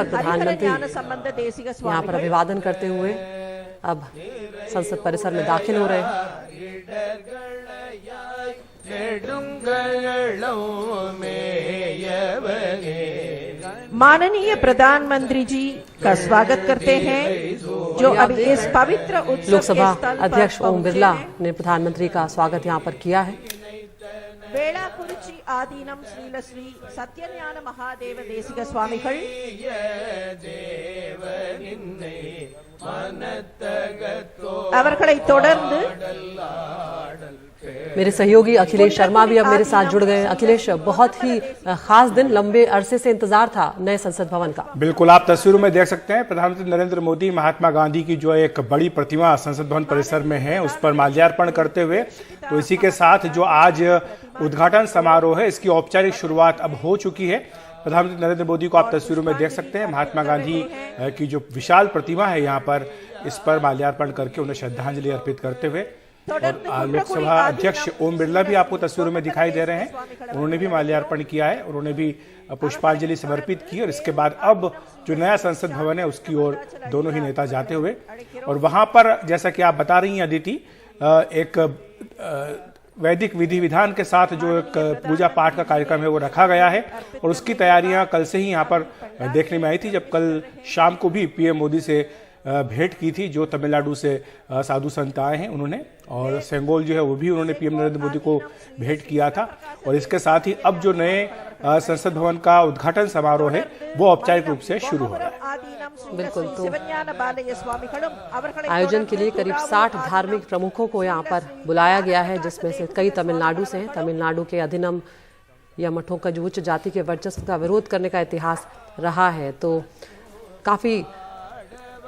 तक प्रधानमंत्री यहाँ पर अभिवादन करते हुए अब संसद परिसर में दाखिल हो रहे हैं। माननीय प्रधानमंत्री जी का स्वागत करते हैं, जो अभी इस पवित्र उत्सव लोकसभा के स्थल पर अध्यक्ष ओम पहुंचे बिरला हैं। ने प्रधानमंत्री का स्वागत यहाँ पर किया है। वेलाकुरिची आदीनम श्रीलश्री सत्यज्ञान महादेव देशिक स्वामिகள் அவர்களை தொடர்ந்து मेरे सहयोगी अखिलेश शर्मा भी अब मेरे साथ जुड़ गए हैं। अखिलेश, बहुत ही खास दिन, लंबे अरसे से इंतजार था नए संसद भवन का। बिल्कुल, आप तस्वीरों में देख सकते हैं प्रधानमंत्री नरेंद्र मोदी महात्मा गांधी की जो एक बड़ी प्रतिमा संसद भवन परिसर में है उस पर माल्यार्पण करते हुए, तो इसी के साथ जो आज उद्घाटन समारोह है इसकी औपचारिक शुरुआत अब हो चुकी है। प्रधानमंत्री नरेंद्र मोदी को आप तस्वीरों में देख सकते हैं। महात्मा गांधी की जो विशाल प्रतिमा है यहाँ पर, इस पर माल्यार्पण करके उन्हें श्रद्धांजलि अर्पित करते हुए, और लोकसभा अध्यक्ष ओम बिरला भी आपको तस्वीरों में दिखाई दे रहे हैं। उन्होंने भी माल्यार्पण किया है, उन्होंने भी पुष्पांजलि समर्पित की। और इसके बाद अब जो नया संसद भवन है उसकी ओर दोनों ही नेता जाते हुए, और वहां पर जैसा कि आप बता रही हैं अदिति, एक वैदिक विधि विधान के साथ जो एक पूजा पाठ का कार्यक्रम है वो रखा गया है, और उसकी तैयारियां कल से ही यहाँ पर देखने में आई थी, जब कल शाम को भी पीएम मोदी से भेंट की थी। जो तमिलनाडु से साधु संत आए हैं उन्होंने, और सेंगोल जो है वो भी उन्होंने पीएम नरेंद्र मोदी को भेंट किया था। और इसके साथ ही अब जो नए संसद भवन का उद्घाटन समारोह है वो औपचारिक रूप से शुरू हो रहा है। बिल्कुल, तो आयोजन के लिए करीब 60 धार्मिक प्रमुखों को यहाँ पर बुलाया गया है, जिसमें से कई तमिलनाडु से हैं। तमिलनाडु के अधिनम या मठों का जो उच्च जाति के वर्चस्व का विरोध करने का इतिहास रहा है, तो काफी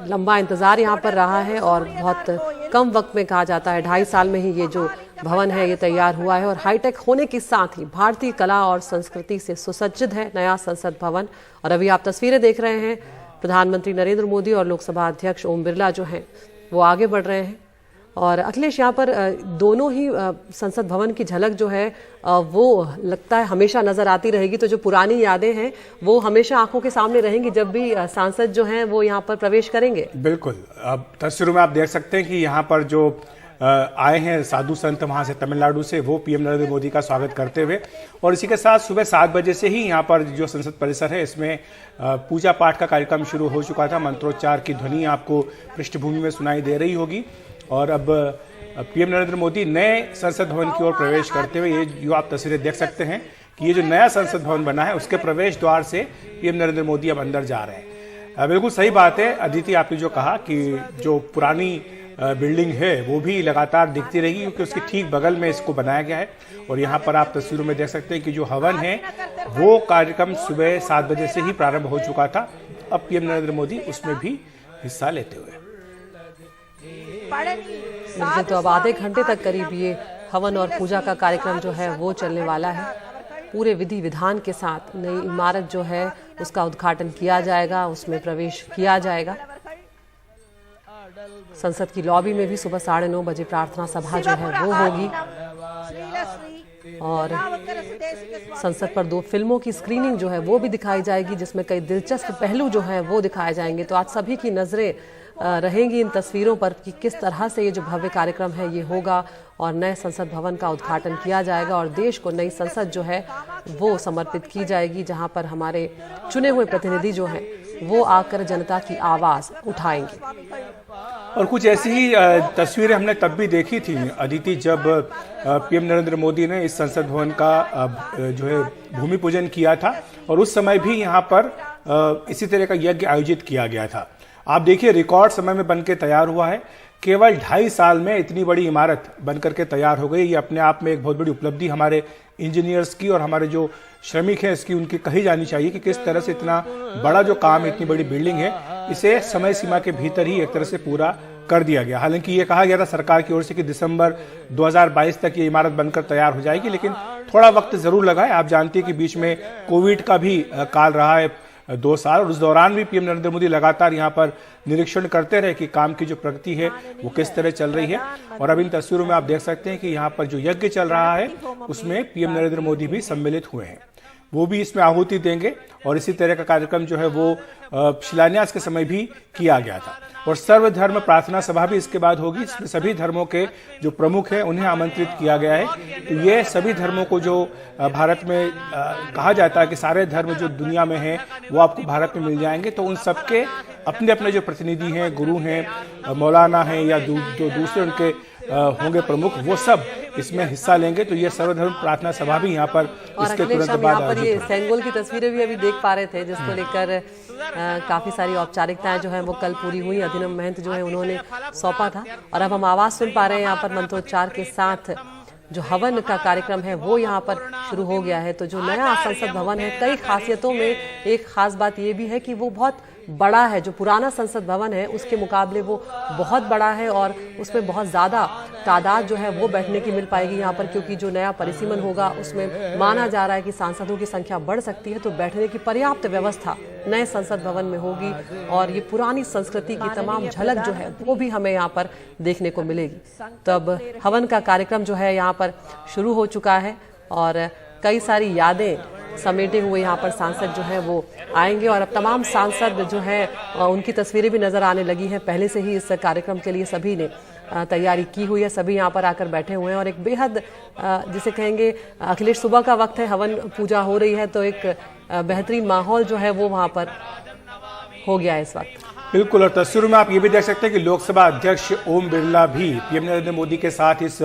लंबा इंतजार यहाँ पर रहा है, और बहुत कम वक्त में कहा जाता है 2.5 साल में ही ये जो भवन है ये तैयार हुआ है। और हाईटेक होने के साथ ही भारतीय कला और संस्कृति से सुसज्जित है नया संसद भवन। और अभी आप तस्वीरें देख रहे हैं, प्रधानमंत्री नरेंद्र मोदी और लोकसभा अध्यक्ष ओम बिरला जो हैं वो आगे बढ़ रहे हैं। और अखिलेश, यहाँ पर दोनों ही संसद भवन की झलक जो है वो लगता है हमेशा नजर आती रहेगी। तो जो पुरानी यादें हैं वो हमेशा आंखों के सामने रहेंगी जब भी सांसद जो हैं वो यहाँ पर प्रवेश करेंगे। बिल्कुल, अब तस्वीरों में आप देख सकते हैं कि यहाँ पर जो आए हैं साधु संत वहाँ से तमिलनाडु से, वो पीएम नरेंद्र मोदी का स्वागत करते हुए, और इसी के साथ सुबह 7 बजे से ही यहाँ पर जो संसद परिसर है इसमें पूजा पाठ का कार्यक्रम शुरू हो चुका था। मंत्रोच्चार की ध्वनि आपको पृष्ठभूमि में सुनाई दे रही होगी। और अब पीएम नरेंद्र मोदी नए संसद भवन की ओर प्रवेश करते हुए, ये जो आप तस्वीरें देख सकते हैं कि ये जो नया संसद भवन बना है उसके प्रवेश द्वार से पीएम नरेंद्र मोदी अब अंदर जा रहे हैं। बिल्कुल सही बात है अदिति, आपने जो कहा कि जो पुरानी बिल्डिंग है वो भी लगातार दिखती रहेगी, क्योंकि उसके ठीक बगल में इसको बनाया गया है। और यहाँ पर आप तस्वीरों में देख सकते हैं कि जो हवन है वो कार्यक्रम सुबह 7 बजे से ही प्रारंभ हो चुका था। अब पीएम नरेंद्र मोदी उसमें भी हिस्सा लेते हुए, तो अब आधे घंटे तक करीब ये हवन और पूजा का कार्यक्रम जो है वो चलने वाला है। पूरे विधि विधान के साथ नई इमारत जो है उसका उद्घाटन किया जाएगा, उसमें प्रवेश किया जाएगा। संसद की लॉबी में भी सुबह 9:30 बजे प्रार्थना सभा जो है वो होगी, और संसद पर 2 फिल्मों की स्क्रीनिंग जो है वो भी दिखाई जाएगी, जिसमें कई दिलचस्प पहलू जो है वो दिखाए जाएंगे। तो आज सभी की नजरें रहेंगी इन तस्वीरों पर कि किस तरह से ये जो भव्य कार्यक्रम है ये होगा, और नए संसद भवन का उद्घाटन किया जाएगा, और देश को नई संसद जो है वो समर्पित की जाएगी, जहां पर हमारे चुने हुए प्रतिनिधि जो हैं वो आकर जनता की आवाज उठाएंगे। और कुछ ऐसी ही तस्वीरें हमने तब भी देखी थी अदिति, जब पीएम नरेंद्र मोदी ने इस संसद भवन का जो है भूमि पूजन किया था, और उस समय भी यहाँ पर इसी तरह का यज्ञ आयोजित किया गया था। आप देखिए, रिकॉर्ड समय में बनके तैयार हुआ है। केवल 2.5 साल में इतनी बड़ी इमारत बनकर के तैयार हो गई। ये अपने आप में एक बहुत बड़ी उपलब्धि हमारे इंजीनियर्स की और हमारे जो श्रमिक हैं इसकी उनकी कही जानी चाहिए कि किस तरह से इतना बड़ा जो काम है, इतनी बड़ी बिल्डिंग है, इसे समय सीमा के भीतर ही एक तरह से पूरा कर दिया गया। हालांकि ये कहा गया था सरकार की ओर से कि दिसंबर 2022 तक ये इमारत बनकर तैयार हो जाएगी, लेकिन थोड़ा वक्त जरूर लगा है। आप जानते हैं कि बीच में कोविड का भी काल रहा है 2 साल, और उस दौरान भी पीएम नरेंद्र मोदी लगातार यहाँ पर निरीक्षण करते रहे कि काम की जो प्रगति है वो किस तरह चल रही है। और अब इन तस्वीरों में आप देख सकते हैं कि यहाँ पर जो यज्ञ चल रहा है उसमें पीएम नरेंद्र मोदी भी सम्मिलित हुए हैं। वो भी इसमें आहुति देंगे। और इसी तरह का कार्यक्रम जो है वो शिलान्यास के समय भी किया गया था। और सर्वधर्म प्रार्थना सभा भी इसके बाद होगी। इसमें सभी धर्मों के जो प्रमुख हैं उन्हें आमंत्रित किया गया है। तो ये सभी धर्मों को जो भारत में कहा जाता है कि सारे धर्म जो दुनिया में हैं वो आपको भारत में मिल जाएंगे, तो उन सबके अपने अपने जो प्रतिनिधि हैं, गुरु हैं, मौलाना हैं या जो दूसरे उनके होंगे प्रमुख, वो सब इसमें हिस्सा लेंगे। तो ये सर्वधर्म प्रार्थना सभा भी यहाँ पर इसके तुरंत बाद यहाँ पर ये सेंगोल की तस्वीरें भी अभी देख पा रहे थे, जिसको लेकर काफी सारी औपचारिकताएं जो है वो कल पूरी हुई। अधिनम महंत जो है उन्होंने सौंपा था और अब हम आवाज सुन पा रहे हैं यहाँ पर मंत्रोच्चार के साथ जो हवन का कार्यक्रम है वो यहाँ पर शुरू हो गया है। तो जो नया संसद भवन है, कई खासियतों में एक खास बात ये भी है कि वो बहुत बड़ा है। जो पुराना संसद भवन है उसके मुकाबले वो बहुत बड़ा है और उसमें बहुत ज़्यादा तादाद जो है वो बैठने की मिल पाएगी यहाँ पर, क्योंकि जो नया परिसीमन होगा उसमें माना जा रहा है कि सांसदों की संख्या बढ़ सकती है। तो बैठने की पर्याप्त व्यवस्था नए संसद भवन में होगी और ये पुरानी संस्कृति की तमाम झलक जो है वो भी हमें यहाँ पर देखने को मिलेगी। तब हवन का कार्यक्रम जो है यहाँ पर शुरू हो चुका है और कई सारी यादें समेटे हुए यहाँ पर सांसद जो है वो आएंगे और अब तमाम सांसद जो है उनकी तस्वीरें भी नजर आने लगी हैं। पहले से ही इस कार्यक्रम के लिए सभी ने तैयारी की हुई है, सभी यहाँ पर आकर बैठे हुए हैं और एक बेहद जिसे कहेंगे अखिलेश, सुबह का वक्त है, हवन पूजा हो रही है, तो एक बेहतरीन माहौल जो है वो वहाँ पर हो गया है इस वक्त। बिल्कुल। और तस्वीरों में आप ये भी देख सकते हैं कि लोकसभा अध्यक्ष ओम बिरला भी पीएम नरेंद्र मोदी के साथ इस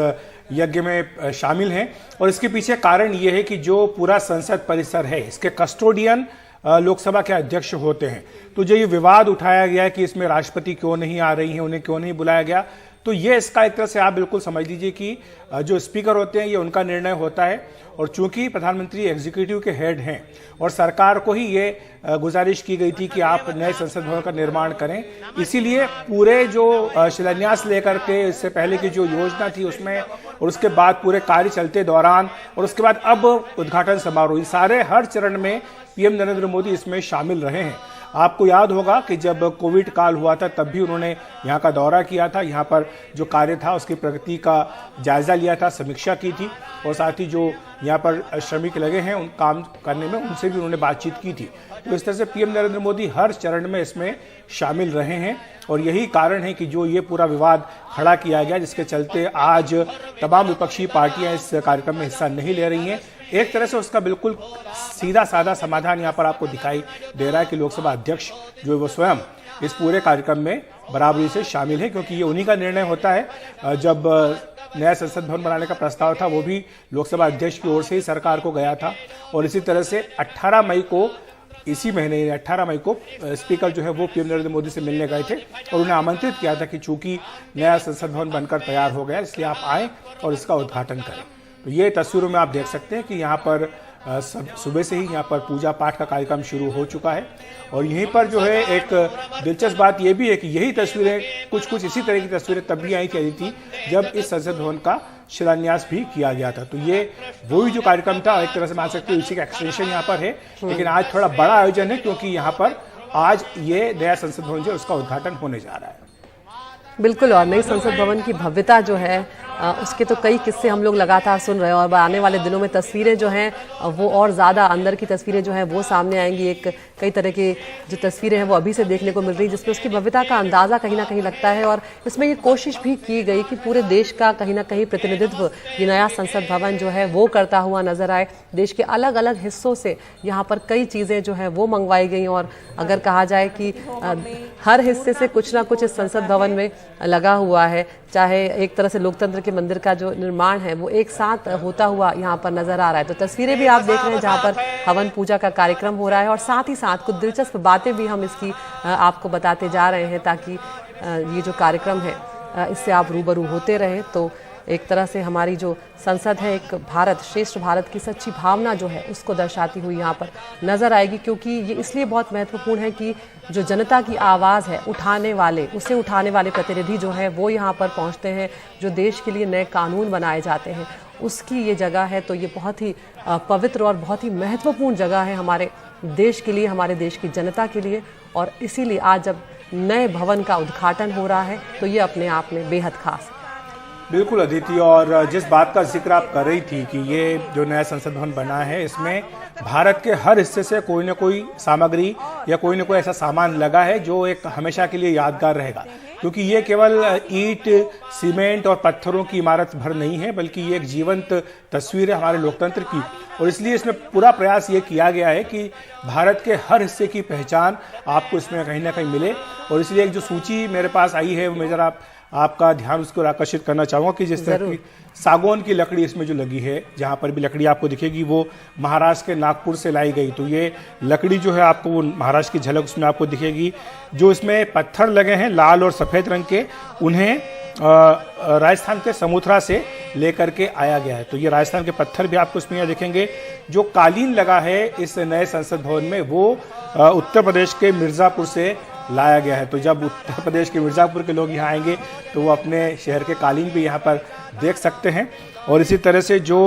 यज्ञ में शामिल हैं। और इसके पीछे कारण ये है कि जो पूरा संसद परिसर है इसके कस्टोडियन लोकसभा के अध्यक्ष होते हैं। तो जो ये विवाद उठाया गया है कि इसमें राष्ट्रपति क्यों नहीं आ रही हैं, उन्हें क्यों नहीं बुलाया गया, तो ये इसका एक तरह से आप बिल्कुल समझ लीजिए कि जो स्पीकर होते हैं ये उनका निर्णय होता है। और चूंकि प्रधानमंत्री एग्जीक्यूटिव के हेड हैं और सरकार को ही ये गुजारिश की गई थी कि आप नए संसद भवन का निर्माण करें, इसीलिए पूरे जो शिलान्यास लेकर के इससे पहले की जो योजना थी उसमें और उसके बाद पूरे कार्य चलते दौरान और उसके बाद अब उद्घाटन समारोह, सारे हर चरण में पीएम नरेंद्र मोदी इसमें शामिल रहे हैं। आपको याद होगा कि जब कोविड काल हुआ था तब भी उन्होंने यहाँ का दौरा किया था, यहाँ पर जो कार्य था उसकी प्रगति का जायजा लिया था, समीक्षा की थी और साथ ही जो यहाँ पर श्रमिक लगे हैं उन काम करने में उनसे भी उन्होंने बातचीत की थी। तो इस तरह से पीएम नरेंद्र मोदी हर चरण में इसमें शामिल रहे हैं और यही कारण है कि जो ये पूरा विवाद खड़ा किया गया, जिसके चलते आज तमाम विपक्षी पार्टियां इस कार्यक्रम में हिस्सा नहीं ले रही हैं। एक तरह से उसका बिल्कुल सीधा साधा समाधान यहाँ पर आपको दिखाई दे रहा है कि लोकसभा अध्यक्ष जो है वो स्वयं इस पूरे कार्यक्रम में बराबरी से शामिल है, क्योंकि ये उन्हीं का निर्णय होता है। जब नया संसद भवन बनाने का प्रस्ताव था वो भी लोकसभा अध्यक्ष की ओर से ही सरकार को गया था और इसी तरह से 18 मई को इसी महीने 18 मई को स्पीकर जो है वो पीएम नरेंद्र मोदी से मिलने गए थे और उन्हें आमंत्रित किया था कि चूंकि नया संसद भवन बनकर तैयार हो गया इसलिए आप आएँ और इसका उद्घाटन करें। तो ये तस्वीरों में आप देख सकते हैं कि यहाँ पर सुबह से ही यहाँ पर पूजा पाठ का कार्यक्रम शुरू हो चुका है और यहीं पर जो है एक दिलचस्प बात यह भी है कि यही तस्वीरें कुछ इसी तरह की तस्वीरें तब भी आई थी जब इस संसद भवन का शिलान्यास भी किया गया था। तो ये वही जो कार्यक्रम था एक तरह से मान सकते हैं इसी का एक्सटेंशन यहाँ पर है, लेकिन आज थोड़ा बड़ा आयोजन है क्योंकि यहाँ पर आज ये नया संसद भवन जो उसका उद्घाटन होने जा रहा है। बिल्कुल। और नई संसद भवन की भव्यता जो है उसके तो कई किस्से हम लोग लगातार सुन रहे हैं और आने वाले दिनों में तस्वीरें जो हैं वो और ज़्यादा अंदर की तस्वीरें जो हैं वो सामने आएंगी। एक कई तरह की जो तस्वीरें हैं वो अभी से देखने को मिल रही जिसमें उसकी भव्यता का अंदाज़ा कहीं ना कहीं लगता है और इसमें ये कोशिश भी की गई कि पूरे देश का कहीं ना कहीं प्रतिनिधित्व ये नया संसद भवन जो है वो करता हुआ नजर आए। देश के अलग अलग हिस्सों से यहाँ पर कई चीज़ें जो है वो मंगवाई गई और अगर कहा जाए कि हर हिस्से से कुछ ना कुछ इस संसद भवन में लगा हुआ है, चाहे एक तरह से लोकतंत्र के मंदिर का जो निर्माण है वो एक साथ होता हुआ यहाँ पर नजर आ रहा है। तो तस्वीरें भी आप देख रहे हैं जहाँ पर हवन पूजा का कार्यक्रम हो रहा है और साथ ही साथ कुछ दिलचस्प बातें भी हम इसकी आपको बताते जा रहे हैं ताकि ये जो कार्यक्रम है इससे आप रूबरू होते रहें। तो एक तरह से हमारी जो संसद है एक भारत श्रेष्ठ भारत की सच्ची भावना जो है उसको दर्शाती हुई यहाँ पर नजर आएगी, क्योंकि ये इसलिए बहुत महत्वपूर्ण है कि जो जनता की आवाज़ है उठाने वाले प्रतिनिधि जो है वो यहाँ पर पहुँचते हैं, जो देश के लिए नए कानून बनाए जाते हैं उसकी ये जगह है। तो ये बहुत ही पवित्र और बहुत ही महत्वपूर्ण जगह है हमारे देश के लिए, हमारे देश की जनता के लिए और इसीलिए आज जब नए भवन का उद्घाटन हो रहा है तो ये अपने आप में बेहद खास है। बिल्कुल अदिति, और जिस बात का जिक्र आप कर रही थी कि ये जो नया संसद भवन बना है इसमें भारत के हर हिस्से से कोई ना कोई सामग्री या कोई ना कोई ऐसा सामान लगा है जो एक हमेशा के लिए यादगार रहेगा, क्योंकि ये केवल ईंट, सीमेंट और पत्थरों की इमारत भर नहीं है, बल्कि ये एक जीवंत तस्वीर है हमारे लोकतंत्र की। और इसलिए इसमें पूरा प्रयास ये किया गया है कि भारत के हर हिस्से की पहचान आपको इसमें कहीं ना कहीं मिले। और इसलिए एक जो सूची मेरे पास आई है मैं जरा आपका ध्यान उसको आकर्षित करना चाहूँगा कि जिस तरह की सागौन की लकड़ी इसमें जो लगी है, जहाँ पर भी लकड़ी आपको दिखेगी वो महाराष्ट्र के नागपुर से लाई गई, तो ये लकड़ी जो है आपको वो महाराष्ट्र की झलक उसमें आपको दिखेगी। जो इसमें पत्थर लगे हैं लाल और सफ़ेद रंग के, उन्हें राजस्थान के समोथरा से लेकर के आया गया है, तो ये राजस्थान के पत्थर भी आपको इसमें दिखेंगे। जो कालीन लगा है इस नए संसद भवन में वो उत्तर प्रदेश के मिर्ज़ापुर से लाया गया है। तो जब उत्तर प्रदेश के मिर्ज़ापुर के लोग यहाँ आएंगे तो वो अपने शहर के कालीन भी यहाँ पर देख सकते हैं। और इसी तरह से जो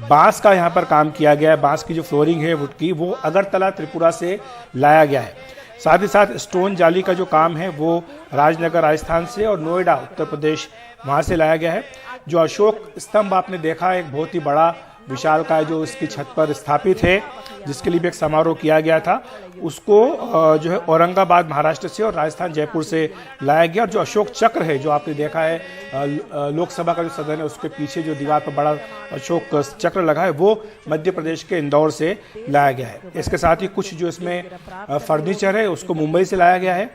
बांस का यहाँ पर काम किया गया है, बांस की जो फ्लोरिंग है वुड की, वो अगरतला त्रिपुरा से लाया गया है। साथ ही साथ स्टोन जाली का जो काम है वो राजनगर राजस्थान से और नोएडा उत्तर प्रदेश वहाँ से लाया गया है। जो अशोक स्तंभ आपने देखा एक बहुत ही बड़ा विशालकाय जो इसकी छत पर स्थापित है, जिसके लिए भी एक समारोह किया गया था, उसको जो है औरंगाबाद महाराष्ट्र से और राजस्थान जयपुर से लाया गया। और जो अशोक चक्र है जो आपने देखा है लोकसभा का जो सदन है उसके पीछे जो दीवार पर बड़ा अशोक चक्र लगा है वो मध्य प्रदेश के इंदौर से लाया गया है। इसके साथ ही कुछ जो इसमें फर्नीचर है उसको मुंबई से लाया गया है,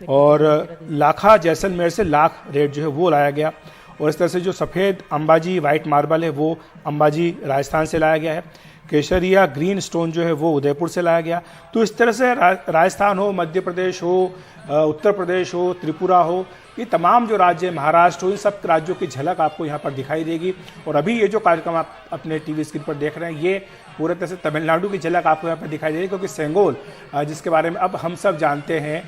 और लाखा जैसलमेर से लाख रेट जो है वो लाया गया। और इस तरह से जो सफ़ेद अंबाजी वाइट मार्बल है वो अंबाजी राजस्थान से लाया गया है। केसरिया ग्रीन स्टोन जो है वो उदयपुर से लाया गया। तो इस तरह से राजस्थान हो, मध्य प्रदेश हो, उत्तर प्रदेश हो, त्रिपुरा हो, ये तमाम जो राज्य महाराष्ट्र हो, इन सब राज्यों की झलक आपको यहाँ पर दिखाई देगी। और अभी ये जो कार्यक्रम आप अपने टीवी स्क्रीन पर देख रहे हैं ये पूरे तरह से तमिलनाडु की झलक आपको यहाँ पर दिखाई देगी, क्योंकि सेंगोल जिसके बारे में अब हम सब जानते हैं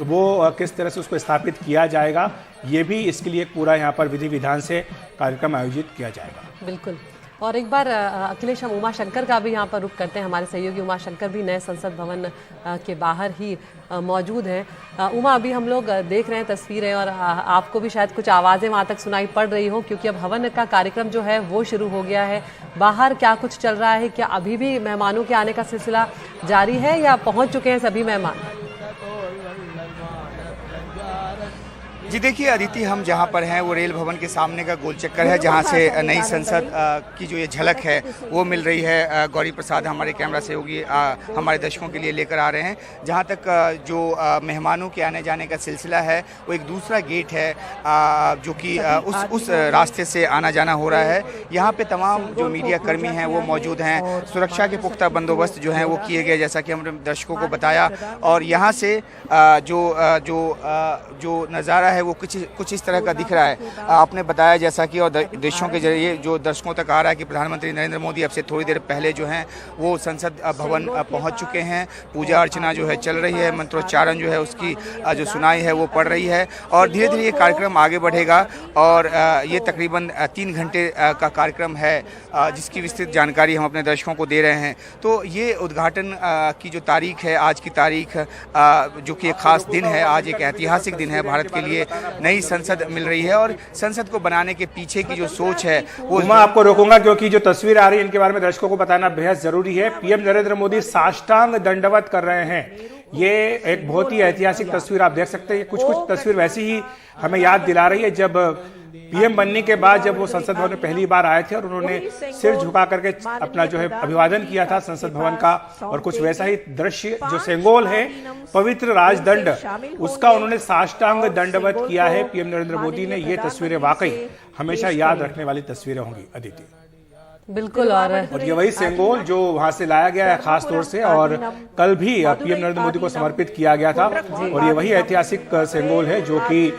वो किस तरह से उसको स्थापित किया जाएगा, ये भी इसके लिए पूरा यहाँ पर विधि विधान से कार्यक्रम आयोजित किया जाएगा। बिल्कुल। और एक बार अखिलेश, हम उमा शंकर का भी यहाँ पर रुख करते हैं। हमारे सहयोगी उमा शंकर भी नए संसद भवन के बाहर ही मौजूद हैं। उमा, अभी हम लोग देख रहे हैं तस्वीरें और आपको भी शायद कुछ आवाज़ें वहाँ तक सुनाई पड़ रही हो, क्योंकि अब हवन का कार्यक्रम जो है वो शुरू हो गया है। बाहर क्या कुछ चल रहा है? क्या अभी भी मेहमानों के आने का सिलसिला जारी है या पहुँच चुके हैं सभी मेहमान? जी देखिए अदिति, हम जहाँ पर हैं वो रेल भवन के सामने का गोल चक्कर है, जहाँ से नई संसद की जो ये झलक है वो मिल रही है। गौरी प्रसाद हमारे कैमरा सहयोगी हमारे दर्शकों के लिए लेकर आ रहे हैं। जहाँ तक जो मेहमानों के आने जाने का सिलसिला है वो एक दूसरा गेट है जो कि उस रास्ते से आना जाना हो रहा है। यहाँ पे तमाम जो मीडिया कर्मी हैं वो मौजूद हैं। सुरक्षा के पुख्ता बंदोबस्त जो हैं वो किए गए, जैसा कि हमने दर्शकों को बताया। और यहाँ से जो नज़ारा है वो कुछ इस तरह का दिख रहा है। आपने बताया जैसा कि और दृश्यों के जरिए जो दर्शकों तक आ रहा है कि प्रधानमंत्री नरेंद्र मोदी अब से थोड़ी देर पहले जो हैं वो संसद भवन पहुंच चुके हैं। पूजा अर्चना जो है चल रही है, मंत्रोच्चारण जो है उसकी जो सुनाई है वो पड़ रही है, और धीरे धीरे ये कार्यक्रम आगे बढ़ेगा। और ये तकरीबन 3 घंटे का कार्यक्रम है जिसकी विस्तृत जानकारी हम अपने दर्शकों को दे रहे हैं। तो ये उद्घाटन की जो तारीख है, आज की तारीख जो कि एक खास दिन है, आज एक ऐतिहासिक दिन है भारत के लिए। नई संसद मिल रही है और संसद को बनाने के पीछे की जो सोच है वो। मैं आपको रोकूंगा क्योंकि जो तस्वीर आ रही है इनके बारे में दर्शकों को बताना बेहद जरूरी है। पीएम नरेंद्र मोदी साष्टांग दंडवत कर रहे हैं। ये एक बहुत ही ऐतिहासिक तस्वीर आप देख सकते हैं। कुछ तस्वीर वैसी ही हमें याद दिला रही है जब पीएम बनने के बाद जब वो संसद भवन में पहली बार आए थे और उन्होंने सिर झुका करके अपना जो है अभिवादन किया था संसद भवन का। और कुछ वैसा ही दृश्य जो सेंगोल है पवित्र राजदंड, उसका उन्होंने साष्टांग दंडवत किया है पीएम नरेंद्र मोदी ने। ये तस्वीरें वाकई हमेशा याद रखने वाली तस्वीरें होंगी अदिति। बिल्कुल। और ये वही सेंगोल जो वहां से लाया गया है खास तौर से, और कल भी पीएम नरेंद्र मोदी को समर्पित किया गया था। और ये वही ऐतिहासिक सेंगोल है जो कि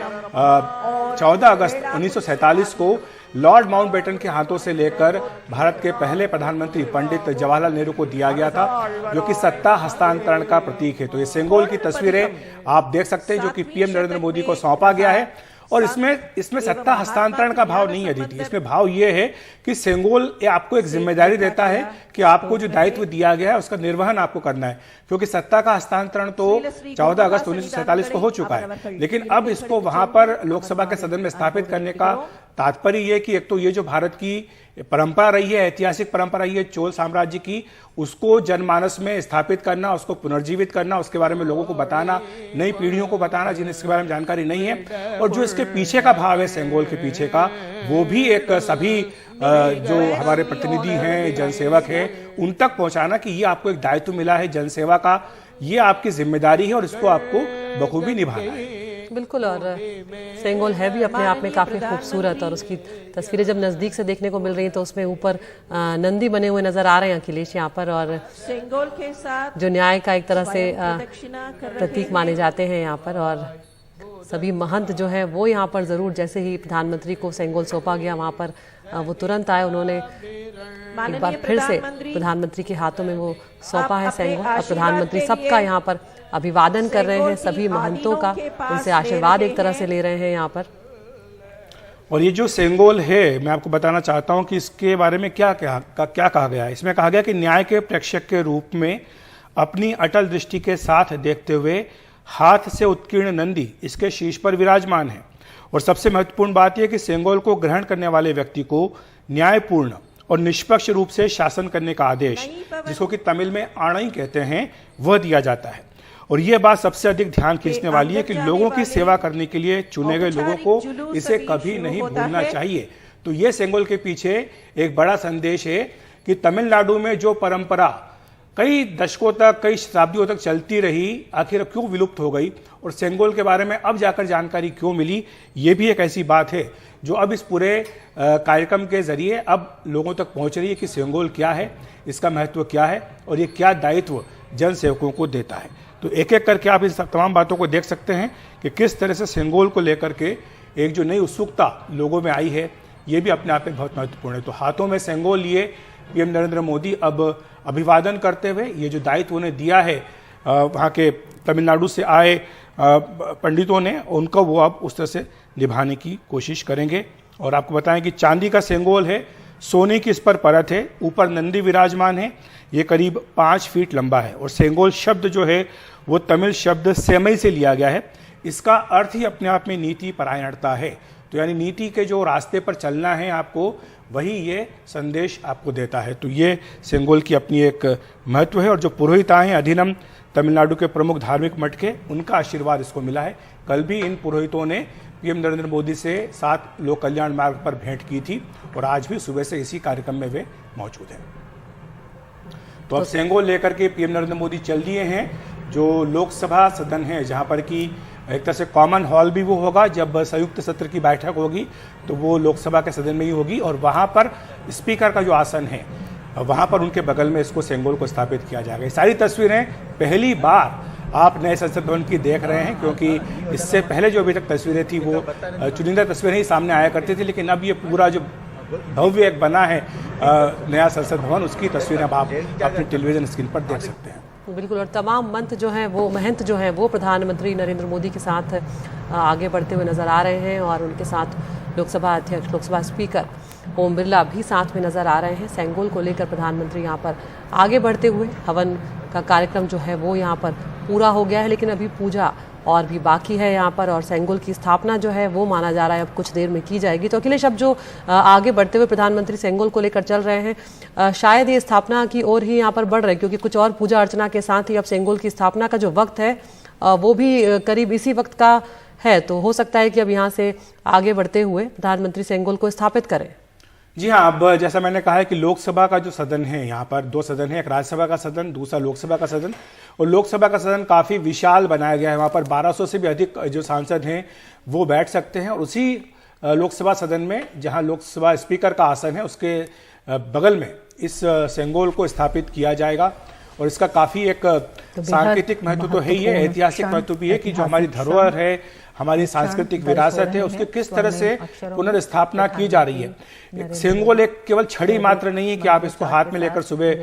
14 अगस्त 1947 को लॉर्ड माउंटबेटन के हाथों से लेकर भारत के पहले प्रधानमंत्री पंडित जवाहरलाल नेहरू को दिया गया था, जो कि सत्ता हस्तांतरण का प्रतीक है। तो ये सेंगोल की तस्वीरें आप देख सकते हैं जो कि पीएम नरेंद्र मोदी को सौंपा गया है। और इसमें सत्ता हस्तांतरण का भाव नहीं है दीदी, इसमें भाव ये है कि सेंगोल आपको एक जिम्मेदारी देता है कि आपको जो दायित्व दिया गया है उसका निर्वहन आपको करना है। क्योंकि सत्ता का हस्तांतरण तो 14 अगस्त 1947 को हो चुका है, लेकिन अब इसको वहां पर लोकसभा के सदन में स्थापित करने का तात्पर्य ये कि एक तो ये जो भारत की परंपरा रही है, ऐतिहासिक परंपरा रही है चोल साम्राज्य की, उसको जनमानस में स्थापित करना, उसको पुनर्जीवित करना, उसके बारे में लोगों को बताना, नई पीढ़ियों को बताना जिन्हें इसके बारे में जानकारी नहीं है। और जो इसके पीछे का भाव है सेंगोल के पीछे का, वो भी एक सभी जो हमारे प्रतिनिधि हैं, जनसेवक हैं, उन तक पहुंचाना कि ये आपको एक दायित्व मिला है जनसेवा का, ये आपकी जिम्मेदारी है और इसको आपको बखूबी निभाना है। बिल्कुल। और सेंगोल है भी अपने आप में काफ़ी खूबसूरत, और उसकी तस्वीरें जब नज़दीक से देखने को मिल रही हैं तो उसमें ऊपर नंदी बने हुए नज़र आ रहे हैं अखिलेश यहाँ पर, और सेंगोल के साथ जो न्याय का एक तरह से प्रदक्षिणा कर रहे प्रतीक माने जाते हैं यहाँ पर। और सभी महंत जो है वो यहाँ पर ज़रूर, जैसे ही प्रधानमंत्री को सेंगोल सौंपा गया वहाँ पर वो तुरंत आए, उन्होंने एक बार फिर से प्रधानमंत्री के हाथों में वो सौंपा है सेंगोल। और प्रधानमंत्री सबका यहाँ पर अभिवादन कर रहे हैं, सभी महंतों का, उनसे आशीर्वाद एक तरह से ले रहे हैं यहाँ पर। और ये जो सेंगोल है, मैं आपको बताना चाहता हूं कि इसके बारे में क्या कहा गया है। इसमें कहा गया कि न्याय के प्रेक्षक के रूप में अपनी अटल दृष्टि के साथ देखते हुए हाथ से उत्कीर्ण नंदी इसके शीर्ष पर विराजमान है। और सबसे महत्वपूर्ण बात यह कि सेंगोल को ग्रहण करने वाले व्यक्ति को न्यायपूर्ण और निष्पक्ष रूप से शासन करने का आदेश, जिसको कि तमिल में आणई कहते हैं, वह दिया जाता है। और यह बात सबसे अधिक ध्यान खींचने वाली है कि लोगों की सेवा करने के लिए चुने गए लोगों को इसे कभी नहीं भूलना चाहिए। तो ये सेंगोल के पीछे एक बड़ा संदेश है कि तमिलनाडु में जो परंपरा कई दशकों तक, कई शताब्दियों तक चलती रही, आखिर क्यों विलुप्त हो गई, और सेंगोल के बारे में अब जाकर जानकारी क्यों मिली, ये भी एक ऐसी बात है जो अब इस पूरे कार्यक्रम के जरिए अब लोगों तक पहुंच रही है कि सेंगोल क्या है, इसका महत्व क्या है और ये क्या दायित्व जन सेवकों को देता है। तो एक एक करके आप इस तमाम बातों को देख सकते हैं कि किस तरह से सेंगोल को लेकर के एक जो नई उत्सुकता लोगों में आई है, ये भी अपने आप में बहुत महत्वपूर्ण है। तो हाथों में सेंगोल लिए पीएम नरेंद्र मोदी अब अभिवादन करते हुए ये जो दायित्व उन्हें दिया है वहाँ के तमिलनाडु से आए पंडितों ने, उनको वो अब उस तरह से निभाने की कोशिश करेंगे। और आपको बताएं कि चांदी का सेंगोल है, सोने की इस पर परत है, ऊपर नंदी विराजमान है, ये करीब 5 फीट लंबा है। और सेंगोल शब्द जो है वो तमिल शब्द सेमई से लिया गया है। इसका अर्थ ही अपने आप में नीति परायणता है। तो यानी नीति के जो रास्ते पर चलना है आपको, वही ये संदेश आपको देता है। तो ये सेंगोल की अपनी एक महत्व है। और जो पुरोहित आए हैं अधिनम तमिलनाडु के प्रमुख धार्मिक मठ के, उनका आशीर्वाद इसको मिला है। कल भी इन पुरोहितों ने पीएम नरेंद्र मोदी से 7 लोक कल्याण मार्ग पर भेंट की थी और आज भी सुबह से इसी कार्यक्रम में वे मौजूद हैं। तो अब सेंगोल लेकर के पीएम नरेंद्र मोदी चल दिए हैं जो लोकसभा सदन है, जहां पर कि एक तरह से कॉमन हॉल भी वो होगा। जब संयुक्त सत्र की बैठक होगी तो वो लोकसभा के सदन में ही होगी, और वहां पर स्पीकर का जो आसन है वहां पर उनके बगल में इसको सेंगोल को स्थापित किया जाएगा। ये सारी तस्वीरें पहली बार आप नए संसद भवन की देख रहे हैं, क्योंकि इससे पहले जो अभी तक तस्वीरें थी वो चुनिंदा तस्वीरें ही सामने आया करती थी। लेकिन अब ये पूरा जो भव्य एक बना है नया संसद भवन, उसकी तस्वीरें अब आप अपने टेलीविजन स्क्रीन पर देख सकते हैं। बिल्कुल। और तमाम महंत जो हैं वो प्रधानमंत्री नरेंद्र मोदी के साथ आगे बढ़ते हुए नजर आ रहे हैं, और उनके साथ लोकसभा अध्यक्ष, लोकसभा स्पीकर ओम बिरला भी साथ में नजर आ रहे हैं। सेंगोल को लेकर प्रधानमंत्री यहाँ पर आगे बढ़ते हुए, हवन का कार्यक्रम जो है वो यहाँ पर पूरा हो गया है, लेकिन अभी पूजा और भी बाकी है यहाँ पर, और सेंगोल की स्थापना जो है वो माना जा रहा है अब कुछ देर में की जाएगी। तो अखिलेश, अब जो आगे बढ़ते हुए प्रधानमंत्री सेंगोल को लेकर चल रहे हैं, शायद ये स्थापना की ओर ही यहाँ पर बढ़ रहे हैं, क्योंकि कुछ और पूजा अर्चना के साथ ही अब सेंगोल की स्थापना का जो वक्त है वो भी करीब इसी वक्त का है। तो हो सकता है कि अब यहाँ से आगे बढ़ते हुए प्रधानमंत्री सेंगोल को स्थापित करें। जी हाँ, अब जैसा मैंने कहा है कि लोकसभा का जो सदन है, यहाँ पर 2 सदन है, एक राज्यसभा का सदन, दूसरा लोकसभा का सदन। और लोकसभा का सदन काफ़ी विशाल बनाया गया है, वहाँ पर 1200 से भी अधिक जो सांसद हैं वो बैठ सकते हैं। और उसी लोकसभा सदन में जहाँ लोकसभा स्पीकर का आसन है, उसके बगल में इस सेंगोल को स्थापित किया जाएगा। और इसका काफ़ी एक सांकेतिक महत्व तो है ही है, ऐतिहासिक महत्व भी है कि जो हमारी धरोहर है, हमारी सांस्कृतिक विरासत है, उसकी किस तरह से पुनर्स्थापना की जा रही है। सेंगोल एक केवल छड़ी मात्र नहीं है कि आप इसको हाथ में लेकर सुबह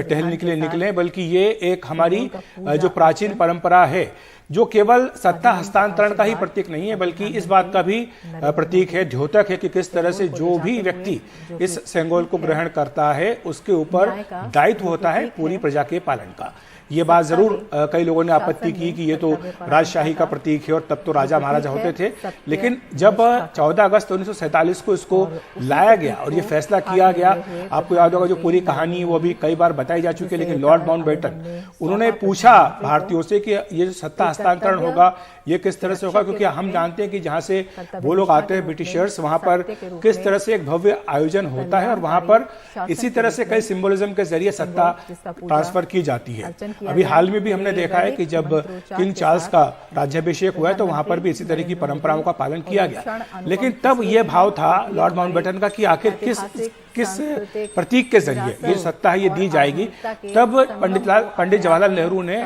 टहलने के लिए निकलें, बल्कि ये एक हमारी जो प्राचीन परंपरा है, जो केवल सत्ता हस्तांतरण का ही प्रतीक नहीं है, बल्कि इस बात का भी प्रतीक है, द्योतक है कि किस तरह से जो भी व्यक्ति इस सेंगोल को ग्रहण करता है उसके ऊपर दायित्व होता है पूरी प्रजा के पालन का। ये बात जरूर कई लोगों ने आपत्ति की कि ये तो राजशाही का प्रतीक है और तब तो राजा महाराजा होते थे। लेकिन जब 14 अगस्त 1947 को इसको लाया गया और ये फैसला किया गया, आपको याद होगा जो पूरी कहानी वो भी कई बार बताई जा चुकी है, लेकिन लॉर्ड माउंटबेटन उन्होंने पूछा भारतीयों से कि ये जो सत्ता हस्तांतरण होगा ये किस तरह से होगा, क्योंकि हम जानते हैं कि जहां से वो लोग आते हैं ब्रिटिशर्स, वहां पर किस तरह से एक भव्य आयोजन होता है और वहां पर इसी तरह से कई सिंबलिज्म के जरिए सत्ता ट्रांसफर की जाती है। अभी हाल में भी हमने देखा है कि जब किंग चार्ल्स का राज्याभिषेक हुआ है तो वहां पर भी इसी तरह की परंपराओं का पालन किया गया। लेकिन तब यह भाव था लॉर्ड माउंटबेटन का कि आखिर किस प्रतीक के जरिए ये सत्ता है ये दी जाएगी। तब पंडित जवाहरलाल नेहरू ने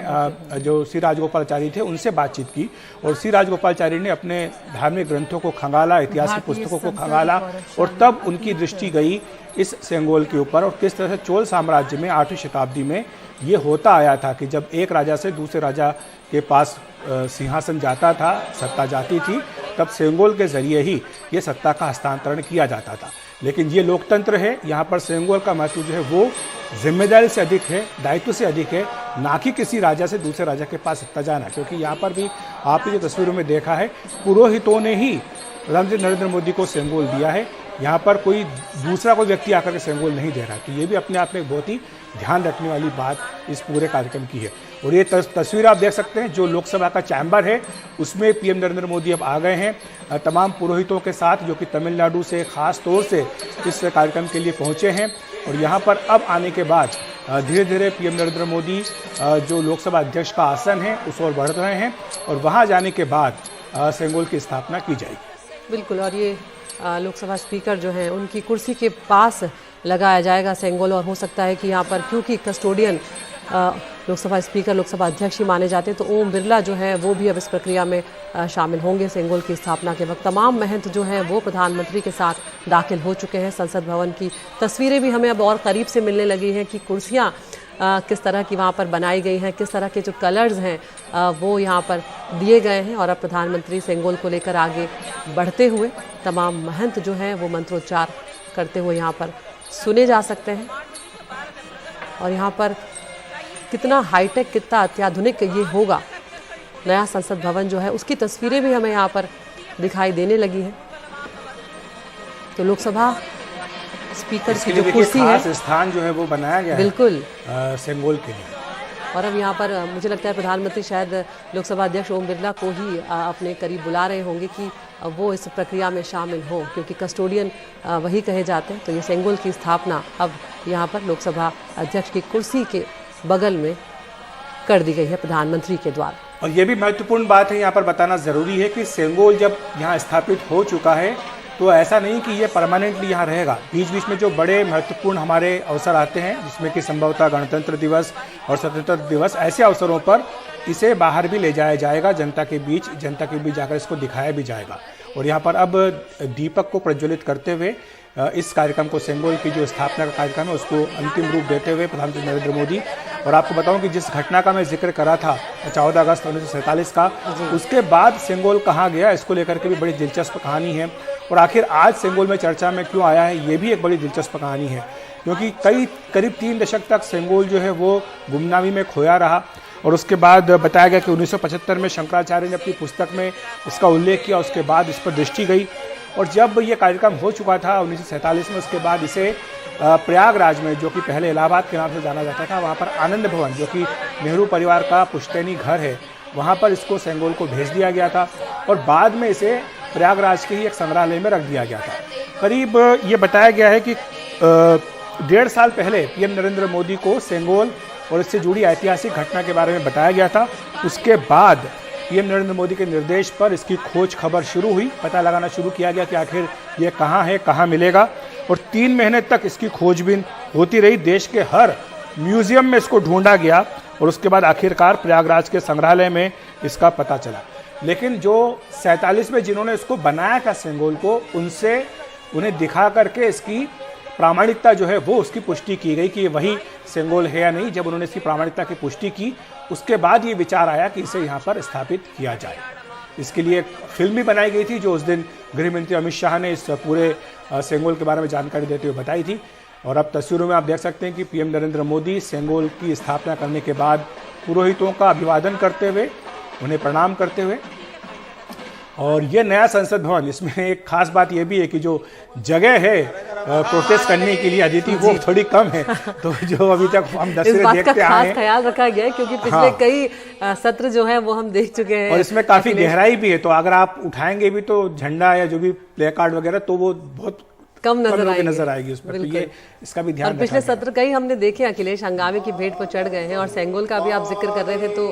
जो श्री राजगोपालाचारी थे उनसे बातचीत की और श्री राजगोपालाचारी ने अपने धार्मिक ग्रंथों को खंगाला, ऐतिहासिक पुस्तकों को खंगाला और तब उनकी दृष्टि गई इस सेंगोल के ऊपर और किस तरह से चोल साम्राज्य में 8वीं शताब्दी में ये होता आया था कि जब एक राजा से दूसरे राजा के पास सिंहासन जाता था, सत्ता जाती थी, तब सेंगोल के जरिए ही ये सत्ता का हस्तांतरण किया जाता था। लेकिन ये लोकतंत्र है, यहाँ पर सेंगोल का महत्व जो है वो जिम्मेदारी से अधिक है, दायित्व से अधिक है, ना कि किसी राजा से दूसरे राजा के पास सत्ता जाना। क्योंकि यहाँ पर भी आपने जो तस्वीरों में देखा है, पुरोहितों ने ही प्रधानमंत्री नरेंद्र मोदी को सेंगोल दिया है। यहाँ पर कोई दूसरा कोई व्यक्ति आकर के सेंगोल नहीं दे रहा। तो ये भी अपने आप में एक बहुत ही ध्यान रखने वाली बात इस पूरे कार्यक्रम की है। और ये तस्वीर आप देख सकते हैं जो लोकसभा का चैम्बर है उसमें पीएम नरेंद्र मोदी अब आ गए हैं तमाम पुरोहितों के साथ, जो कि तमिलनाडु से खास तौर से इस कार्यक्रम के लिए पहुंचे हैं। और यहाँ पर अब आने के बाद धीरे धीरे पीएम नरेंद्र मोदी जो लोकसभा अध्यक्ष का आसन है उस ओर बढ़ रहे हैं और वहाँ जाने के बाद सेंगोल की स्थापना की जाएगी। बिल्कुल, और ये लोकसभा स्पीकर जो हैं उनकी कुर्सी के पास लगाया जाएगा सेंगोल। और हो सकता है कि यहाँ पर क्योंकि कस्टोडियन लोकसभा स्पीकर लोकसभा अध्यक्ष ही माने जाते हैं, तो ओम बिरला जो है वो भी अब इस प्रक्रिया में शामिल होंगे सेंगोल की स्थापना के वक्त। तमाम महंत जो हैं वो प्रधानमंत्री के साथ दाखिल हो चुके हैं संसद भवन की तस्वीरें भी हमें अब और करीब से मिलने लगी हैं कि कुर्सियाँ किस तरह की वहाँ पर बनाई गई हैं, किस तरह के जो कलर्स हैं वो यहाँ पर दिए गए हैं। और अब प्रधानमंत्री सेंगोल को लेकर आगे बढ़ते हुए तमाम महंत जो हैं वो मंत्रोच्चार करते हुए यहाँ पर सुने जा सकते हैं। और यहाँ पर कितना हाईटेक, कितना अत्याधुनिक ये होगा नया संसद भवन जो है, उसकी तस्वीरें भी हमें यहाँ पर दिखाई देने लगी हैं। तो लोकसभा स्पीकर की जो कुर्सी है, स्थान जो है वो बनाया गया बिल्कुल सेंगोल के लिए। और अब यहाँ पर मुझे लगता है प्रधानमंत्री शायद लोकसभा अध्यक्ष ओम बिरला को ही अपने करीब बुला रहे होंगे कि वो इस प्रक्रिया में शामिल हो, क्योंकि कस्टोडियन वही कहे जाते हैं। तो ये सेंगोल की स्थापना अब यहाँ पर लोकसभा अध्यक्ष की कुर्सी के बगल में कर दी गई है प्रधानमंत्री के द्वारा। और ये भी महत्वपूर्ण बात है, यहाँ पर बताना जरूरी है कि सेंगोल जब यहाँ स्थापित हो चुका है तो ऐसा नहीं कि ये परमानेंटली यहाँ रहेगा। बीच बीच में जो बड़े महत्वपूर्ण हमारे अवसर आते हैं, जिसमें कि संभवतः गणतंत्र दिवस और स्वतंत्रता दिवस, ऐसे अवसरों पर इसे बाहर भी ले जाया जाएगा, जनता के बीच जाकर इसको दिखाया भी जाएगा। और यहाँ पर अब दीपक को प्रज्वलित करते हुए इस कार्यक्रम को, सेंगोल की जो स्थापना का कार्यक्रम है उसको अंतिम रूप देते हुए प्रधानमंत्री नरेंद्र मोदी। और आपको बताऊं कि जिस घटना का मैं जिक्र करा था 14 अगस्त 1947 का, उसके बाद सेंगोल कहाँ गया, इसको लेकर के भी बड़ी दिलचस्प कहानी है। और आखिर आज सेंगोल में चर्चा में क्यों आया है, ये भी एक बड़ी दिलचस्प कहानी है, क्योंकि करीब 3 दशक तक सेंगोल जो है वो गुमनामी में खोया रहा। और उसके बाद बताया गया कि 1975 में शंकराचार्य ने अपनी पुस्तक में इसका उल्लेख किया, उसके बाद इस पर दृष्टि गई। और जब ये कार्यक्रम हो चुका था 1947 में, उसके बाद इसे प्रयागराज में, जो कि पहले इलाहाबाद के नाम से जाना जाता था, वहाँ पर आनंद भवन, जो कि नेहरू परिवार का पुश्तैनी घर है, वहाँ पर इसको सेंगोल को भेज दिया गया था। और बाद में इसे प्रयागराज के ही एक संग्रहालय में रख दिया गया था। करीब ये बताया गया है कि 1.5 साल पहले पीएम नरेंद्र मोदी को सेंगोल और इससे जुड़ी ऐतिहासिक घटना के बारे में बताया गया था। उसके बाद पीएम नरेंद्र मोदी के निर्देश पर इसकी खोज खबर शुरू हुई, पता लगाना शुरू किया गया कि आखिर ये कहाँ है, कहाँ मिलेगा। और 3 महीने तक इसकी खोजबीन होती रही, देश के हर म्यूजियम में इसको ढूंढा गया और उसके बाद आखिरकार प्रयागराज के संग्रहालय में इसका पता चला। लेकिन जो 47 में जिन्होंने इसको बनाया था सेंगोल को, उन्हें दिखा करके इसकी प्रामाणिकता जो है वो उसकी पुष्टि की गई कि ये वही सेंगोल है या नहीं। जब उन्होंने इसकी प्रामाणिकता की पुष्टि की, उसके बाद ये विचार आया कि इसे यहाँ पर स्थापित किया जाए। इसके लिए एक फिल्म भी बनाई गई थी, जो उस दिन गृह मंत्री अमित शाह ने इस पूरे सेंगोल के बारे में जानकारी देते हुए बताई थी। और अब तस्वीरों में आप देख सकते हैं कि पीएम नरेंद्र मोदी सेंगोल की स्थापना करने के बाद पुरोहितों का अभिवादन करते हुए, उन्हें प्रणाम करते हुए। और ये नया संसद भवन, इसमें एक खास बात ये भी है कि जो जगह है प्रोटेस्ट करने के लिए अदिति, वो थोड़ी कम है। तो जो अभी तक हम तस्वीरें देखते आए खास हैं, ख्याल रखा गया है क्योंकि पिछले कई सत्र जो है वो हम देख चुके हैं और इसमें काफी गहराई भी है। तो अगर आप उठाएंगे भी तो झंडा या जो भी प्ले कार्ड वगैरह, तो वो बहुत कम नजर आएगी उस पर। तो ये इसका भी ध्यान और पिछले सत्र कई हमने देखे अखिलेश हंगामे की भेंट पर चढ़ गए हैं, और सेंगोल का भी आप जिक्र कर रहे थे, तो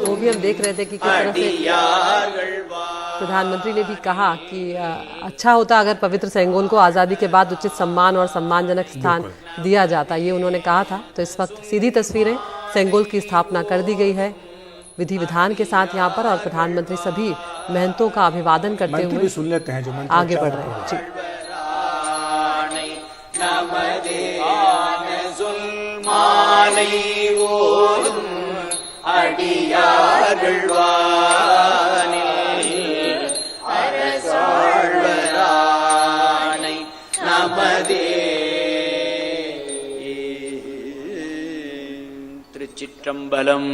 वो भी हम देख रहे थे कि किस तरह से प्रधानमंत्री ने भी कहा कि अच्छा होता अगर पवित्र सेंगोल को आज़ादी के बाद उचित सम्मान और सम्मानजनक स्थान दिया जाता, ये उन्होंने कहा था। तो इस वक्त सीधी तस्वीरें, सेंगोल की स्थापना कर दी गई है विधि विधान के साथ यहाँ पर, और प्रधानमंत्री सभी महंतों का अभिवादन करते हुए सुन लेते हैं जो आगे बढ़ रहे हैं। जी, திருச்சிற்றம்பலம்.